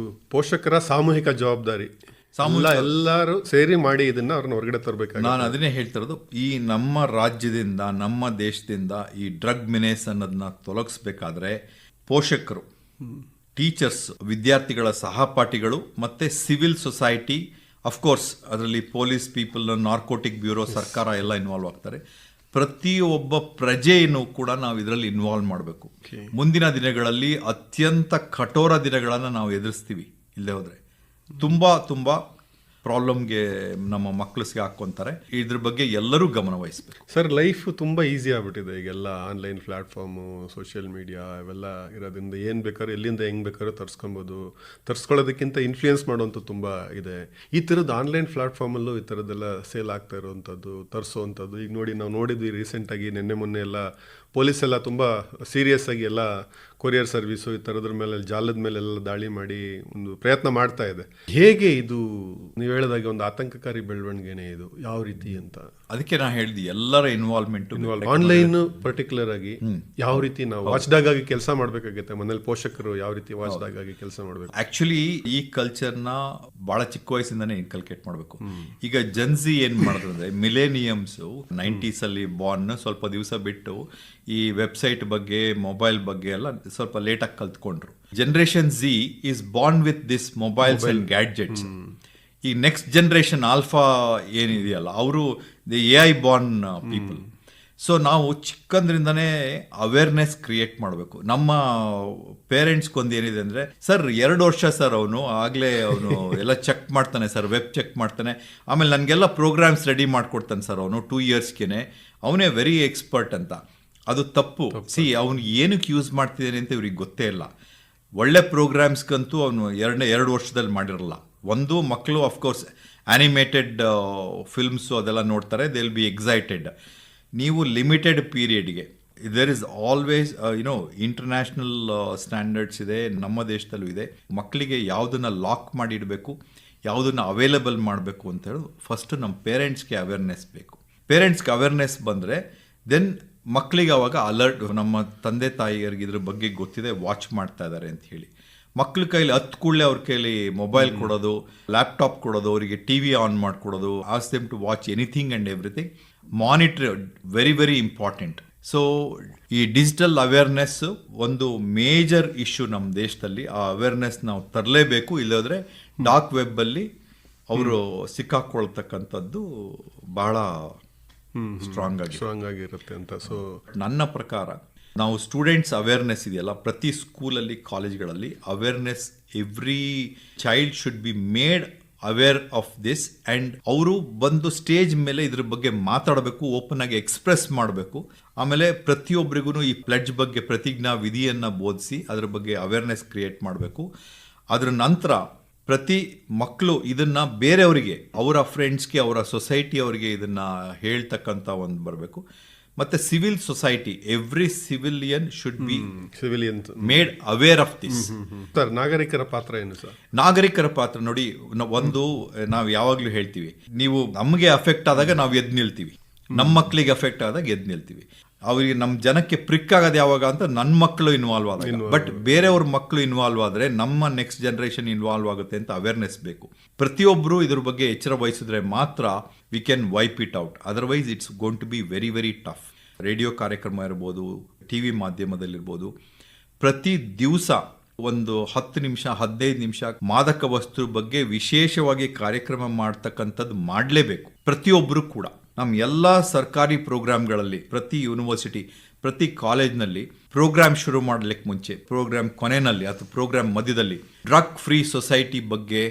Speaker 2: ಪೋಷಕರ ಸಾಮೂಹಿಕ ಜವಾಬ್ದಾರಿ. ಎಲ್ಲರೂ ಸೇರಿ ಮಾಡಿ ಇದನ್ನ ಅವ್ರನ್ನ ಹೊರಗಡೆ ತರಬೇಕಾಗಿ.
Speaker 3: ನಾನು ಅದನ್ನೇ ಹೇಳ್ತಿರೋದು, ಈ ನಮ್ಮ ರಾಜ್ಯದಿಂದ ನಮ್ಮ ದೇಶದಿಂದ ಈ ಡ್ರಗ್ ಮಿನೇಸ್ ಅನ್ನೋದನ್ನ ತೊಲಗಿಸ್ಬೇಕಾದ್ರೆ ಪೋಷಕರು, ಟೀಚರ್ಸ್, ವಿದ್ಯಾರ್ಥಿಗಳ ಸಹಪಾಠಿಗಳು ಮತ್ತೆ ಸಿವಿಲ್ ಸೊಸೈಟಿ, ಅಫ್ಕೋರ್ಸ್ ಅದರಲ್ಲಿ ಪೊಲೀಸ್ ಪೀಪಲ್, ನಾರ್ಕೋಟಿಕ್ ಬ್ಯೂರೋ, ಸರ್ಕಾರ ಎಲ್ಲ ಇನ್ವಾಲ್ವ್ ಆಗ್ತಾರೆ. ಪ್ರತಿಯೊಬ್ಬ ಪ್ರಜೆಯನ್ನು ಕೂಡ ನಾವು ಇದರಲ್ಲಿ ಇನ್ವಾಲ್ವ್ ಮಾಡಬೇಕು. ಮುಂದಿನ ದಿನಗಳಲ್ಲಿ ಅತ್ಯಂತ ಕಠೋರ ದಿನಗಳನ್ನು ನಾವು ಎದುರಿಸ್ತೀವಿ. ಇಲ್ಲದೆ ಹೋದ್ರೆ ತುಂಬಾ ಪ್ರಾಬ್ಲಮ್ಗೆ ನಮ್ಮ ಮಕ್ಕಳು ಹಾಕೊಂತಾರೆ. ಇದ್ರ ಬಗ್ಗೆ ಎಲ್ಲರೂ ಗಮನ ವಹಿಸಬೇಕು.
Speaker 2: ಸರ್, ಲೈಫ್ ತುಂಬಾ ಈಸಿ ಆಗ್ಬಿಟ್ಟಿದೆ ಈಗೆಲ್ಲ. ಆನ್ಲೈನ್ ಪ್ಲಾಟ್ಫಾರ್ಮು, ಸೋಷಿಯಲ್ ಮೀಡಿಯಾ ಇವೆಲ್ಲ ಇರೋದ್ರಿಂದ ಏನು ಬೇಕಾದ್ರೂ ಎಲ್ಲಿಂದ ಹೆಂಗೆ ಬೇಕಾದ್ರೂ ತರಿಸ್ಕೊಳ್ಳೋದಕ್ಕಿಂತ ಇನ್ಫ್ಲೂಯೆನ್ಸ್ ಮಾಡೋವಂಥದ್ದು ತುಂಬ ಇದೆ. ಈ ಥರದ್ದು ಆನ್ಲೈನ್ ಪ್ಲಾಟ್ಫಾರ್ಮಲ್ಲೂ ಈ ಥರದ್ದೆಲ್ಲ ಸೇಲ್ ಆಗ್ತಾ ಇರೋವಂಥದ್ದು, ತರಿಸೋವಂಥದ್ದು. ಈಗ ನೋಡಿ, ನಾವು ನೋಡಿದ್ವಿ ರೀಸೆಂಟಾಗಿ ನಿನ್ನೆ ಮೊನ್ನೆ ಎಲ್ಲ ಪೊಲೀಸ್ ಎಲ್ಲ ತುಂಬ ಸೀರಿಯಸ್ ಆಗಿ ಎಲ್ಲ ಕೊರಿಯರ್ ಸರ್ವಿಸು ಈ ಥರದ್ರ ಮೇಲೆ, ಜಾಲದ ಮೇಲೆಲ್ಲ ದಾಳಿ ಮಾಡಿ ಒಂದು ಪ್ರಯತ್ನ ಮಾಡ್ತಾ ಇದೆ. ಹೇಗೆ ಇದು ನೀವು ಹೇಳಿದಾಗೆ ಒಂದು ಆತಂಕಕಾರಿ ಬೆಳವಣಿಗೆನೇ ಇದು, ಯಾವ ರೀತಿ ಅಂತ?
Speaker 3: ಅದಕ್ಕೆ ನಾ ಹೇಳಿದೆ, ಎಲ್ಲರ ಇನ್ವಾಲ್ವ್ಮೆಂಟ್
Speaker 2: ಆನ್ಲೈನ್ ಪರ್ಟಿಕ್ಯುಲರ್ ಆಗಿ ಯಾವ ರೀತಿ ನಾವು ವಾಚ್ಡಾಗ್ ಆಗಿ ಕೆಲಸ ಮಾಡಬೇಕಾಗುತ್ತೆ. ಮನೇಲಿ ಪೋಷಕರು ಯಾವ ರೀತಿ ವಾಚ್ಡಾಗ್ ಆಗಿ ಕೆಲಸ ಮಾಡಬೇಕು?
Speaker 3: ಆಕ್ಚುಲಿ ಈ ಕಲ್ಚರ್ನ ಬಹಳ ಚಿಕ್ಕ ವಯಸ್ಸಿಂದಾನೇ ಇನ್ಕಲ್ಕೇಟ್ ಮಾಡಬೇಕು. ಈಗ ಜನ್ಸಿ ಏನ್ ಮಾಡಿದ್ರು ಅಂದ್ರೆ, ಮಿಲೇನಿಯಮ್ಸ್ 90s ಅಲ್ಲಿ ಬಾರ್ನ್, ಸ್ವಲ್ಪ ದಿವಸ ಬಿಟ್ಟು ಈ ವೆಬ್ಸೈಟ್ ಬಗ್ಗೆ, ಮೊಬೈಲ್ ಬಗ್ಗೆ ಎಲ್ಲ ಸ್ವಲ್ಪ ಲೇಟಾಗಿ ಕಲ್ತ್ಕೊಂಡ್ರು. Generation Z is born with this mobiles and gadgets. ಈ ನೆಕ್ಸ್ಟ್ ಜನರೇಷನ್ ಆಲ್ಫಾ ಏನಿದೆಯಲ್ಲ, ಅವರು the AI born people. So ನಾವು ಚಿಕ್ಕಂದ್ರಿಂದನೇ ಅವೇರ್ನೆಸ್ ಕ್ರಿಯೇಟ್ ಮಾಡಬೇಕು. ನಮ್ಮ ಪೇರೆಂಟ್ಸ್ಗೊಂದು ಏನಿದೆ ಅಂದರೆ, ಸರ್ 2 ವರ್ಷ ಸರ್ ಅವನು ಆಗಲೇ ಅವನು ಎಲ್ಲ ಚೆಕ್ ಮಾಡ್ತಾನೆ ಸರ್, ವೆಬ್ ಚೆಕ್ ಮಾಡ್ತಾನೆ, ಆಮೇಲೆ ನನಗೆಲ್ಲ ಪ್ರೋಗ್ರಾಮ್ಸ್ ರೆಡಿ ಮಾಡಿಕೊಡ್ತಾನೆ ಸರ್ ಅವನು 2 ಇಯರ್ಸ್ಗೆ, ಅವನೇ ವೆರಿ ಎಕ್ಸ್ಪರ್ಟ್ ಅಂತ. ಅದು ತಪ್ಪು. ಅವನು ಏನಕ್ಕೆ ಯೂಸ್ ಮಾಡ್ತಿದ್ದಾನೆ ಅಂತ ಇವ್ರಿಗೆ ಗೊತ್ತೇ ಇಲ್ಲ. ಒಳ್ಳೆ ಪ್ರೋಗ್ರಾಮ್ಸ್ಗಂತೂ ಅವನು 2 ವರ್ಷದಲ್ಲಿ ಮಾಡಿರಲ್ಲ. ಒಂದು, ಮಕ್ಕಳು ಅಫ್ಕೋರ್ಸ್ ಆನಿಮೇಟೆಡ್ ಫಿಲ್ಮ್ಸು ಅದೆಲ್ಲ ನೋಡ್ತಾರೆ, ದೇ ವಿಲ್ ಬಿ ಎಕ್ಸೈಟೆಡ್. ನೀವು ಲಿಮಿಟೆಡ್ ಪೀರಿಯಡ್ಗೆ, there is always international standards ಇದೆ, ನಮ್ಮ ದೇಶದಲ್ಲೂ ಇದೆ. ಮಕ್ಕಳಿಗೆ ಯಾವುದನ್ನು ಲಾಕ್ ಮಾಡಿ ಇಡಬೇಕು, ಯಾವುದನ್ನು ಅವೈಲಬಲ್ ಮಾಡಬೇಕು ಅಂತ ಹೇಳಿ ಫಸ್ಟ್ ನಮ್ಮ ಪೇರೆಂಟ್ಸ್ಗೆ ಅವೇರ್ನೆಸ್ ಬೇಕು. ಪೇರೆಂಟ್ಸ್ಗೆ ಅವೇರ್ನೆಸ್ ಬಂದರೆ ದೆನ್ ಮಕ್ಕಳಿಗೆ ಅವಾಗ ಅಲರ್ಟ್, ನಮ್ಮ ತಂದೆ ತಾಯಿಯರಿಗೆ ಇದ್ರ ಬಗ್ಗೆ ಗೊತ್ತಿದೆ, ವಾಚ್ ಮಾಡ್ತಾ ಇದ್ದಾರೆ ಅಂತ ಹೇಳಿ. ಮಕ್ಕಳ ಕೈಲಿ ಕೂಡಲೇ ಅವ್ರ ಕೈಲಿ ಮೊಬೈಲ್ ಕೊಡೋದು, ಲ್ಯಾಪ್ಟಾಪ್ ಕೊಡೋದು, ಅವರಿಗೆ TV ಆನ್ ಮಾಡಿಕೊಡೋದು, ask them to watch anything and everything. Monitor very very important. So ಈ ಡಿಜಿಟಲ್ ಅವೇರ್ನೆಸ್ ಒಂದು ಮೇಜರ್ ಇಶ್ಯೂ ನಮ್ಮ ದೇಶದಲ್ಲಿ. ಆ ಅವೇರ್ನೆಸ್ ನಾವು ತರಲೇಬೇಕು, ಇಲ್ಲದ್ರೆ ಡಾರ್ಕ್ ವೆಬ್ಬಲ್ಲಿ ಅವರು ಸಿಕ್ಕಾಕೊಳ್ತಕ್ಕಂಥದ್ದು ಬಹಳ ಸ್ಟ್ರಾಂಗ್
Speaker 2: ಆಗಿರುತ್ತೆ ಅಂತ. ಸೊ
Speaker 3: ನನ್ನ ಪ್ರಕಾರ ನಾವು ಸ್ಟೂಡೆಂಟ್ಸ್ ಅವೇರ್ನೆಸ್ ಇದೆಯಲ್ಲ, ಪ್ರತಿ ಸ್ಕೂಲಲ್ಲಿ, ಕಾಲೇಜ್ಗಳಲ್ಲಿ awareness, every child should be made aware of this. And ಅವರು ಬಂದು ಸ್ಟೇಜ್ ಮೇಲೆ ಇದ್ರ ಬಗ್ಗೆ ಮಾತಾಡಬೇಕು, ಓಪನ್ ಆಗಿ ಎಕ್ಸ್ಪ್ರೆಸ್ ಮಾಡಬೇಕು. ಆಮೇಲೆ ಪ್ರತಿಯೊಬ್ಬರಿಗೂ ಈ ಪ್ಲೆಡ್ಜ್ ಬಗ್ಗೆ, ಪ್ರತಿಜ್ಞಾ ವಿಧಿಯನ್ನು ಬೋಧಿಸಿ ಅದ್ರ ಬಗ್ಗೆ ಅವೇರ್ನೆಸ್ ಕ್ರಿಯೇಟ್ ಮಾಡಬೇಕು. ಅದರ ನಂತರ ಪ್ರತಿ ಮಕ್ಕಳು ಇದನ್ನ ಬೇರೆಯವರಿಗೆ, ಅವರ ಫ್ರೆಂಡ್ಸ್ಗೆ, ಅವರ ಸೊಸೈಟಿ ಅವರಿಗೆ ಇದನ್ನ ಹೇಳ್ತಕ್ಕಂಥ ಒಂದು ಬರಬೇಕು. ಮತ್ತೆ civil society, every civilian should be made aware of this.
Speaker 2: Sir, ನಾಗರಿಕರ ಪಾತ್ರ ಏನು ಸರ್?
Speaker 3: ನಾಗರಿಕರ ಪಾತ್ರ ನೋಡಿ, ಒಂದು ನಾವು ಯಾವಾಗಲೂ ಹೇಳ್ತೀವಿ, ನೀವು ನಮಗೆ ಅಫೆಕ್ಟ್ ಆದಾಗ ನಾವು ಎದ್ದು ನಿಲ್ತೀವಿ, ನಮ್ಮ ಮಕ್ಕಳಿಗೆ ಅಫೆಕ್ಟ್ ಆದಾಗ ಎದ್ದು ನಿಲ್ತೀವಿ. ಅವರಿಗೆ ನಮ್ಮ ಜನಕ್ಕೆ ಪ್ರಿಕ್ ಆಗೋದು ಯಾವಾಗ ಅಂತ ನನ್ನ ಮಕ್ಕಳು ಇನ್ವಾಲ್ವ್ ಆದಾಗ. ಬಟ್ ಬೇರೆಯವ್ರ ಮಕ್ಕಳು ಇನ್ವಾಲ್ವ್ ಆದರೆ ನಮ್ಮ ನೆಕ್ಸ್ಟ್ ಜನರೇಷನ್ ಇನ್ವಾಲ್ವ್ ಆಗುತ್ತೆ ಅಂತ ಅವೇರ್ನೆಸ್ ಬೇಕು. ಪ್ರತಿಯೊಬ್ಬರು ಇದ್ರ ಬಗ್ಗೆ ಎಚ್ಚರ ವಹಿಸಿದ್ರೆ ಮಾತ್ರ we can wipe it out. Otherwise it's going to be very very tough. Radio ಕಾರ್ಯಕ್ರಮ ಇರ್ಬೋದು, TV ಮಾಧ್ಯಮದಲ್ಲಿರ್ಬೋದು, ಪ್ರತಿ ದಿವಸ ಒಂದು 10 ನಿಮಿಷ 15 ನಿಮಿಷ ಮಾದಕ ವಸ್ತು ಬಗ್ಗೆ ವಿಶೇಷವಾಗಿ ಕಾರ್ಯಕ್ರಮ ಮಾಡ್ತಕ್ಕಂಥದ್ದು ಮಾಡಲೇಬೇಕು ಪ್ರತಿಯೊಬ್ಬರು ಕೂಡ. ನಮ್ಮ ಎಲ್ಲ ಸರ್ಕಾರಿ ಪ್ರೋಗ್ರಾಮ್ಗಳಲ್ಲಿ, ಪ್ರತಿ ಯೂನಿವರ್ಸಿಟಿ, ಪ್ರತಿ ಕಾಲೇಜ್ನಲ್ಲಿ ಪ್ರೋಗ್ರಾಮ್ ಶುರು ಮಾಡಲಿಕ್ಕೆ ಮುಂಚೆ, ಪ್ರೋಗ್ರಾಮ್ ಕೊನೆಯಲ್ಲಿ ಅಥವಾ ಪ್ರೋಗ್ರಾಮ್ ಮಧ್ಯದಲ್ಲಿ ಡ್ರಗ್ ಫ್ರೀ ಸೊಸೈಟಿ ಬಗ್ಗೆ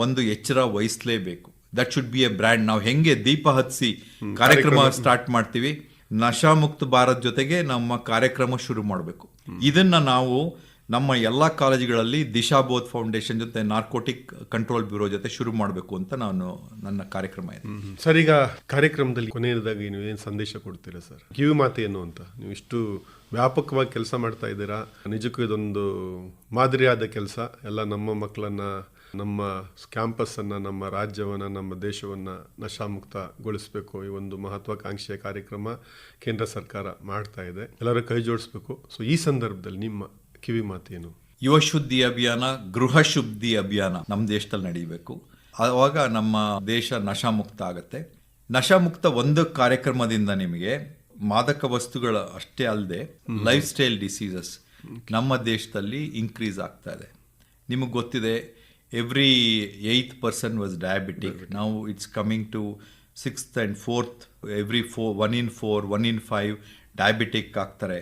Speaker 3: ಒಂದು ಎಚ್ಚರ ವಹಿಸಲೇಬೇಕು. That should be a brand. ನಾವು ಹೆಂಗೆ ದೀಪ ಹಚ್ಚಿ ಕಾರ್ಯಕ್ರಮ ಸ್ಟಾರ್ಟ್ ಮಾಡ್ತೀವಿ, ನಶಾಮುಕ್ತ ಭಾರತ್ ಜೊತೆಗೆ ನಮ್ಮ ಕಾರ್ಯಕ್ರಮ ಶುರು ಮಾಡಬೇಕು. ಇದನ್ನ ನಾವು ನಮ್ಮ ಎಲ್ಲ ಕಾಲೇಜುಗಳಲ್ಲಿ ದಿಶಾಬೋಧ್ ಫೌಂಡೇಶನ್ ಜೊತೆ, ನಾರ್ಕೋಟಿಕ್ ಕಂಟ್ರೋಲ್ ಬ್ಯೂರೋ ಜೊತೆ ಶುರು ಮಾಡಬೇಕು ಅಂತ ನನ್ನ ಕಾರ್ಯಕ್ರಮ ಇದೆ.
Speaker 2: ಸರ್, ಈಗ ಕಾರ್ಯಕ್ರಮದಲ್ಲಿ ಕೊನೆಯದಾಗಿ ನೀವು ಏನು ಸಂದೇಶ ಕೊಡ್ತೀರಾ ಸರ್? ಕಿವಿ ಮಾತು ಏನು ಅಂತ? ನೀವು ಇಷ್ಟು ವ್ಯಾಪಕವಾಗಿ ಕೆಲಸ ಮಾಡ್ತಾ ಇದ್ದೀರಾ, ನಿಜಕ್ಕೂ ಇದೊಂದು ಮಾದರಿಯಾದ ಕೆಲಸ. ಎಲ್ಲ ನಮ್ಮ ಮಕ್ಕಳನ್ನ ನಮ್ಮ ಕ್ಯಾಂಪಸ್ಸನ್ನು, ನಮ್ಮ ರಾಜ್ಯವನ್ನು, ನಮ್ಮ ದೇಶವನ್ನು ನಶಾಮುಕ್ತಗೊಳಿಸಬೇಕು. ಈ ಒಂದು ಮಹತ್ವಾಕಾಂಕ್ಷೆಯ ಕಾರ್ಯಕ್ರಮ ಕೇಂದ್ರ ಸರ್ಕಾರ ಮಾಡ್ತಾ ಇದೆ. ಎಲ್ಲರೂ ಕೈ ಜೋಡಿಸ್ಬೇಕು. ಸೊ ಈ ಸಂದರ್ಭದಲ್ಲಿ ನಿಮ್ಮ ಕಿವಿ ಮಾತೇನು?
Speaker 3: ಯುವ ಶುದ್ಧಿ ಅಭಿಯಾನ, ಗೃಹ ಶುದ್ಧಿ ಅಭಿಯಾನ ನಮ್ಮ ದೇಶದಲ್ಲಿ ನಡೀಬೇಕು. ಆವಾಗ ನಮ್ಮ ದೇಶ ನಶಾಮುಕ್ತ ಆಗುತ್ತೆ. ನಶಾಮುಕ್ತ ಒಂದು ಕಾರ್ಯಕ್ರಮದಿಂದ ನಿಮಗೆ ಮಾದಕ ವಸ್ತುಗಳು ಅಷ್ಟೇ ಅಲ್ಲದೆ ಲೈಫ್ ಸ್ಟೈಲ್ ಡಿಸೀಸಸ್ ನಮ್ಮ ದೇಶದಲ್ಲಿ ಇನ್ಕ್ರೀಸ್ ಆಗ್ತಾ ಇದೆ. ನಿಮಗೆ ಗೊತ್ತಿದೆ, every 8th person was diabetic. ನಾವು it's coming to 6th and 4th, every 1 in 4, 1 in 5 diabetic ಆಗ್ತಾರೆ.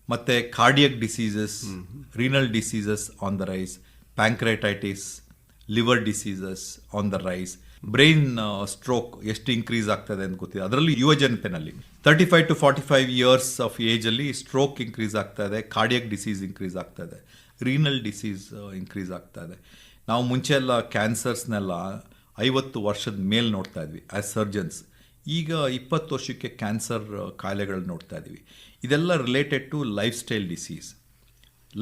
Speaker 3: ಮತ್ತು cardiac diseases, renal diseases on the rise, pancreatitis, liver diseases on the rise, brain stroke ಎಷ್ಟು increase ಆಗ್ತದೆ ಅಂತ ಗೊತ್ತಿದೆ. ಅದರಲ್ಲಿ ಯುವ ಜನತೆನಲ್ಲಿ 35 to 45 years ಆಫ್ ಏಜಲ್ಲಿ ಸ್ಟ್ರೋಕ್ ಇನ್ಕ್ರೀಸ್ ಆಗ್ತಾ ಇದೆ, ಕಾರ್ಡಿಯಕ್ ಡಿಸೀಸ್ ಇನ್ಕ್ರೀಸ್ ಆಗ್ತಾ ಇದೆ, ರೀನಲ್ ಡಿಸೀಸ್ ಇನ್ಕ್ರೀಸ್ ಆಗ್ತಾ ಇದೆ. ನಾವು ಮುಂಚೆ ಎಲ್ಲ ಕ್ಯಾನ್ಸರ್ಸ್ನೆಲ್ಲ 50 ವರ್ಷದ ಮೇಲೆ ನೋಡ್ತಾ ಇದ್ವಿ ಆ್ಯಸ್ ಸರ್ಜನ್ಸ್. ಈಗ 20 ವರ್ಷಕ್ಕೆ ಕ್ಯಾನ್ಸರ್ ಕಾಯಿಲೆಗಳು ನೋಡ್ತಾ ಇದ್ದೀವಿ. ಇದೆಲ್ಲ related to lifestyle disease.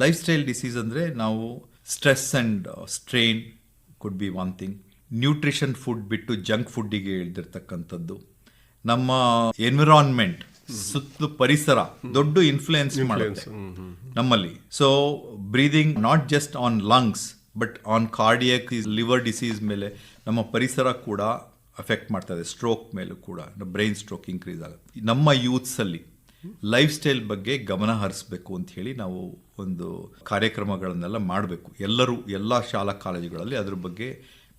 Speaker 3: Lifestyle disease ಅಂದರೆ ನಾವು stress and strain could be one thing. Nutrition food ಬಿಟ್ಟು ಜಂಕ್ ಫುಡ್ಡಿಗೆ ಇಳಿದಿರ್ತಕ್ಕಂಥದ್ದು. ನಮ್ಮ ಎನ್ವಿರಾನ್ಮೆಂಟ್, ಸುತ್ತಲೂ ಪರಿಸರ ದೊಡ್ಡ ಇನ್ಫ್ಲುಯೆನ್ಸ್ ಮಾಡುತ್ತೆ ನಮ್ಮಲ್ಲಿ. So breathing not just on lungs but on cardiac, liver disease ಮೇಲೆ ನಮ್ಮ ಪರಿಸರ ಕೂಡ ಅಫೆಕ್ಟ್ ಮಾಡ್ತದೆ. ಸ್ಟ್ರೋಕ್ ಮೇಲೂ ಕೂಡ ಬ್ರೈನ್ ಸ್ಟ್ರೋಕ್ ಇನ್ಕ್ರೀಸ್ ಆಗುತ್ತೆ. ನಮ್ಮ ಯೂತ್ಸಲ್ಲಿ ಲೈಫ್ ಸ್ಟೈಲ್ ಬಗ್ಗೆ ಗಮನ ಹರಿಸಬೇಕು ಅಂತ ಹೇಳಿ ನಾವು ಒಂದು ಕಾರ್ಯಕ್ರಮಗಳನ್ನೆಲ್ಲ ಮಾಡಬೇಕು. ಎಲ್ಲರೂ ಎಲ್ಲ ಶಾಲಾ ಕಾಲೇಜುಗಳಲ್ಲಿ ಅದ್ರ ಬಗ್ಗೆ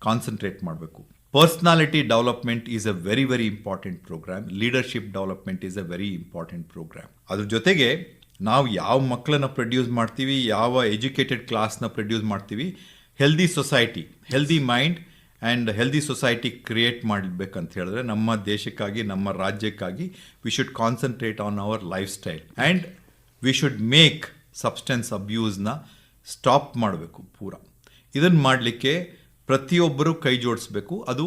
Speaker 3: ಕಾನ್ಸಂಟ್ರೇಟ್ ಮಾಡಬೇಕು. Personality development is a very very important programme. Leadership development is a very important programme. ಅದ್ರ ಜೊತೆಗೆ ನಾವು ಯಾವ ಮಕ್ಕಳನ್ನ ಪ್ರೊಡ್ಯೂಸ್ ಮಾಡ್ತೀವಿ, ಯಾವ ಎಜುಕೇಟೆಡ್ ಕ್ಲಾಸ್ನ ಪ್ರೊಡ್ಯೂಸ್ ಮಾಡ್ತೀವಿ, healthy society, healthy mind and healthy society create ಮಾಡಬೇಕಂತ ಹೇಳಿದ್ರೆ ನಮ್ಮ ದೇಶಕ್ಕಾಗಿ, ನಮ್ಮ ರಾಜ್ಯಕ್ಕಾಗಿ we should concentrate on our lifestyle and we should make substance ಅಬ್ಯೂಸ್ನ ಸ್ಟಾಪ್ ಮಾಡಬೇಕು ಪೂರ. ಇದನ್ನು ಮಾಡಲಿಕ್ಕೆ ಪ್ರತಿಯೊಬ್ಬರೂ ಕೈ ಜೋಡಿಸ್ಬೇಕು. ಅದು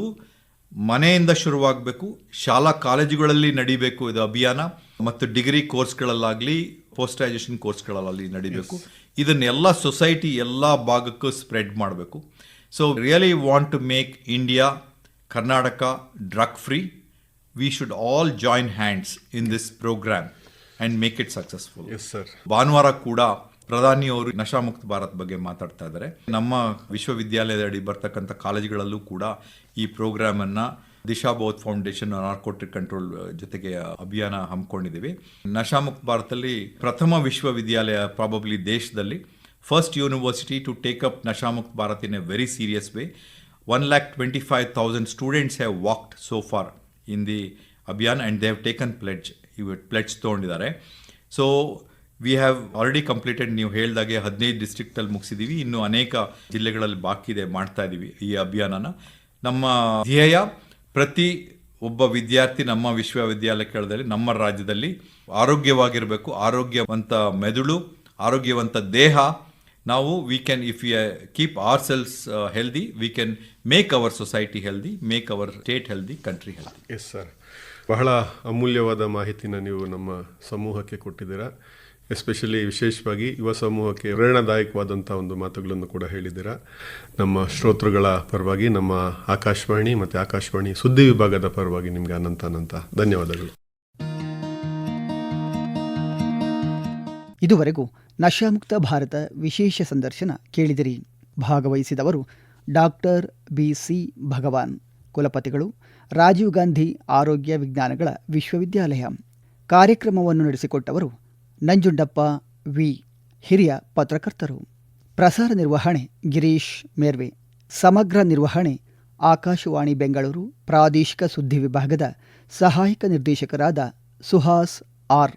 Speaker 3: ಮನೆಯಿಂದ ಶುರುವಾಗಬೇಕು, ಶಾಲಾ ಕಾಲೇಜುಗಳಲ್ಲಿ ನಡಿಬೇಕು ಇದು ಅಭಿಯಾನ, ಮತ್ತು ಡಿಗ್ರಿ ಕೋರ್ಸ್ಗಳಲ್ಲಾಗಲಿ ಪೋಸ್ಟ್ ಗ್ರಾಜುಯೇಷನ್ ಕೋರ್ಸ್ಗಳಲ್ಲಾಗಲಿ ನಡಿಬೇಕು. ಇದನ್ನೆಲ್ಲ ಸೊಸೈಟಿ ಎಲ್ಲ ಭಾಗಕ್ಕೂ ಸ್ಪ್ರೆಡ್ ಮಾಡಬೇಕು. So really want to make India, Karnataka drug free. We should all join hands in this programme and make it successful.
Speaker 2: Yes sir.
Speaker 3: ಭಾನುವಾರ ಕೂಡ ಪ್ರಧಾನಿಯವರು ನಶಾಮುಕ್ತ ಭಾರತ್ ಬಗ್ಗೆ ಮಾತಾಡ್ತಾ ಇದ್ದಾರೆ. ನಮ್ಮ ವಿಶ್ವವಿದ್ಯಾಲಯದಡಿ ಬರ್ತಕ್ಕಂಥ ಕಾಲೇಜುಗಳಲ್ಲೂ ಕೂಡ ಈ ಪ್ರೋಗ್ರಾಮನ್ನು ದಿಶಾ ಬೌದ್ಧ ಫೌಂಡೇಶನ್, ನಾರ್ಕೋಟಿಕ್ ಕಂಟ್ರೋಲ್ ಜೊತೆಗೆ ಅಭಿಯಾನ ಹಮ್ಮಿಕೊಂಡಿದ್ದೀವಿ. ನಶಾಮುಕ್ತ ಭಾರತದಲ್ಲಿ ಪ್ರಥಮ ವಿಶ್ವವಿದ್ಯಾಲಯ ಪ್ರಾಬಬ್ಲಿ ದೇಶದಲ್ಲಿ, first university to take up ನಶಾಮುಕ್ತ Bharat in a very serious way. 1,25,000 students have walked so far in the Abhiyan and they have taken pledge. Pledge ತೊಗೊಂಡಿದ್ದಾರೆ. So we have already completed. ನೀವು ಹೇಳಿದಾಗೆ 15 ಡಿಸ್ಟ್ರಿಕ್ಟಲ್ಲಿ ಮುಗಿಸಿದ್ದೀವಿ. ಇನ್ನೂ ಅನೇಕ ಜಿಲ್ಲೆಗಳಲ್ಲಿ ಬಾಕಿ ಇದೆ, ಮಾಡ್ತಾ ಇದ್ದೀವಿ ಈ ಅಭಿಯಾನನ. ನಮ್ಮ ಧ್ಯೇಯ ಪ್ರತಿ ಒಬ್ಬ ವಿದ್ಯಾರ್ಥಿ ನಮ್ಮ ವಿಶ್ವವಿದ್ಯಾಲಯಗಳಲ್ಲಿ, ನಮ್ಮ ರಾಜ್ಯದಲ್ಲಿ ಆರೋಗ್ಯವಾಗಿರಬೇಕು. ಆರೋಗ್ಯವಂತ ಮೆದುಳು, ಆರೋಗ್ಯವಂತ ದೇಹ. ನಾವು we can, if we keep our selves healthy, we can make our society healthy, make hour state healthy, country healthy.
Speaker 2: Yes sir. ಬಹಳ ಅಮೂಲ್ಯವಾದ ಮಾಹಿತಿನ ನೀವು ನಮ್ಮ ಸಮೂಹಕ್ಕೆ ಕೊಟ್ಟಿದ್ದೀರಾ. ಎಸ್ಪೆಷಲಿ ವಿಶೇಷವಾಗಿ ಯುವ ಸಮೂಹಕ್ಕೆ ಪ್ರೇರಣಾದಾಯಕವಾದಂಥ ಒಂದು ಮಾತುಗಳನ್ನು ಕೂಡ ಹೇಳಿದ್ದೀರಾ. ನಮ್ಮ ಶ್ರೋತೃಗಳ ಪರವಾಗಿ, ನಮ್ಮ ಆಕಾಶವಾಣಿ ಮತ್ತು ಆಕಾಶವಾಣಿ ಸುದ್ದಿ ವಿಭಾಗದ ಪರವಾಗಿ ನಿಮಗೆ ಅನಂತ ಧನ್ಯವಾದಗಳು.
Speaker 1: ಇದುವರೆಗೂ ನಶಾಮುಕ್ತ ಭಾರತ ವಿಶೇಷ ಸಂದರ್ಶನ ಕೇಳಿದಿರಿ. ಭಾಗವಹಿಸಿದವರು ಡಾಕ್ಟರ್ BC ಭಗವಾನ್, ಕುಲಪತಿಗಳು, ರಾಜೀವ್ ಗಾಂಧಿ ಆರೋಗ್ಯ ವಿಜ್ಞಾನಗಳ ವಿಶ್ವವಿದ್ಯಾಲಯ. ಕಾರ್ಯಕ್ರಮವನ್ನು ನಡೆಸಿಕೊಟ್ಟವರು ನಂಜುಂಡಪ್ಪ ವಿ, ಹಿರಿಯ ಪತ್ರಕರ್ತರು. ಪ್ರಸಾರ ನಿರ್ವಹಣೆ ಗಿರೀಶ್ ಮೇರ್ವೆ. ಸಮಗ್ರ ನಿರ್ವಹಣೆ ಆಕಾಶವಾಣಿ ಬೆಂಗಳೂರು ಪ್ರಾದೇಶಿಕ ಸುದ್ದಿ ವಿಭಾಗದ ಸಹಾಯಕ ನಿರ್ದೇಶಕರಾದ ಸುಹಾಸ್ ಆರ್.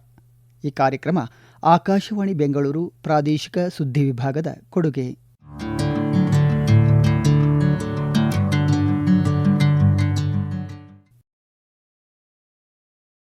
Speaker 1: ಈ ಕಾರ್ಯಕ್ರಮ ಆಕಾಶವಾಣಿ ಬೆಂಗಳೂರು ಪ್ರಾದೇಶಿಕ ಸುದ್ದಿ ವಿಭಾಗದ ಕೊಡುಗೆ.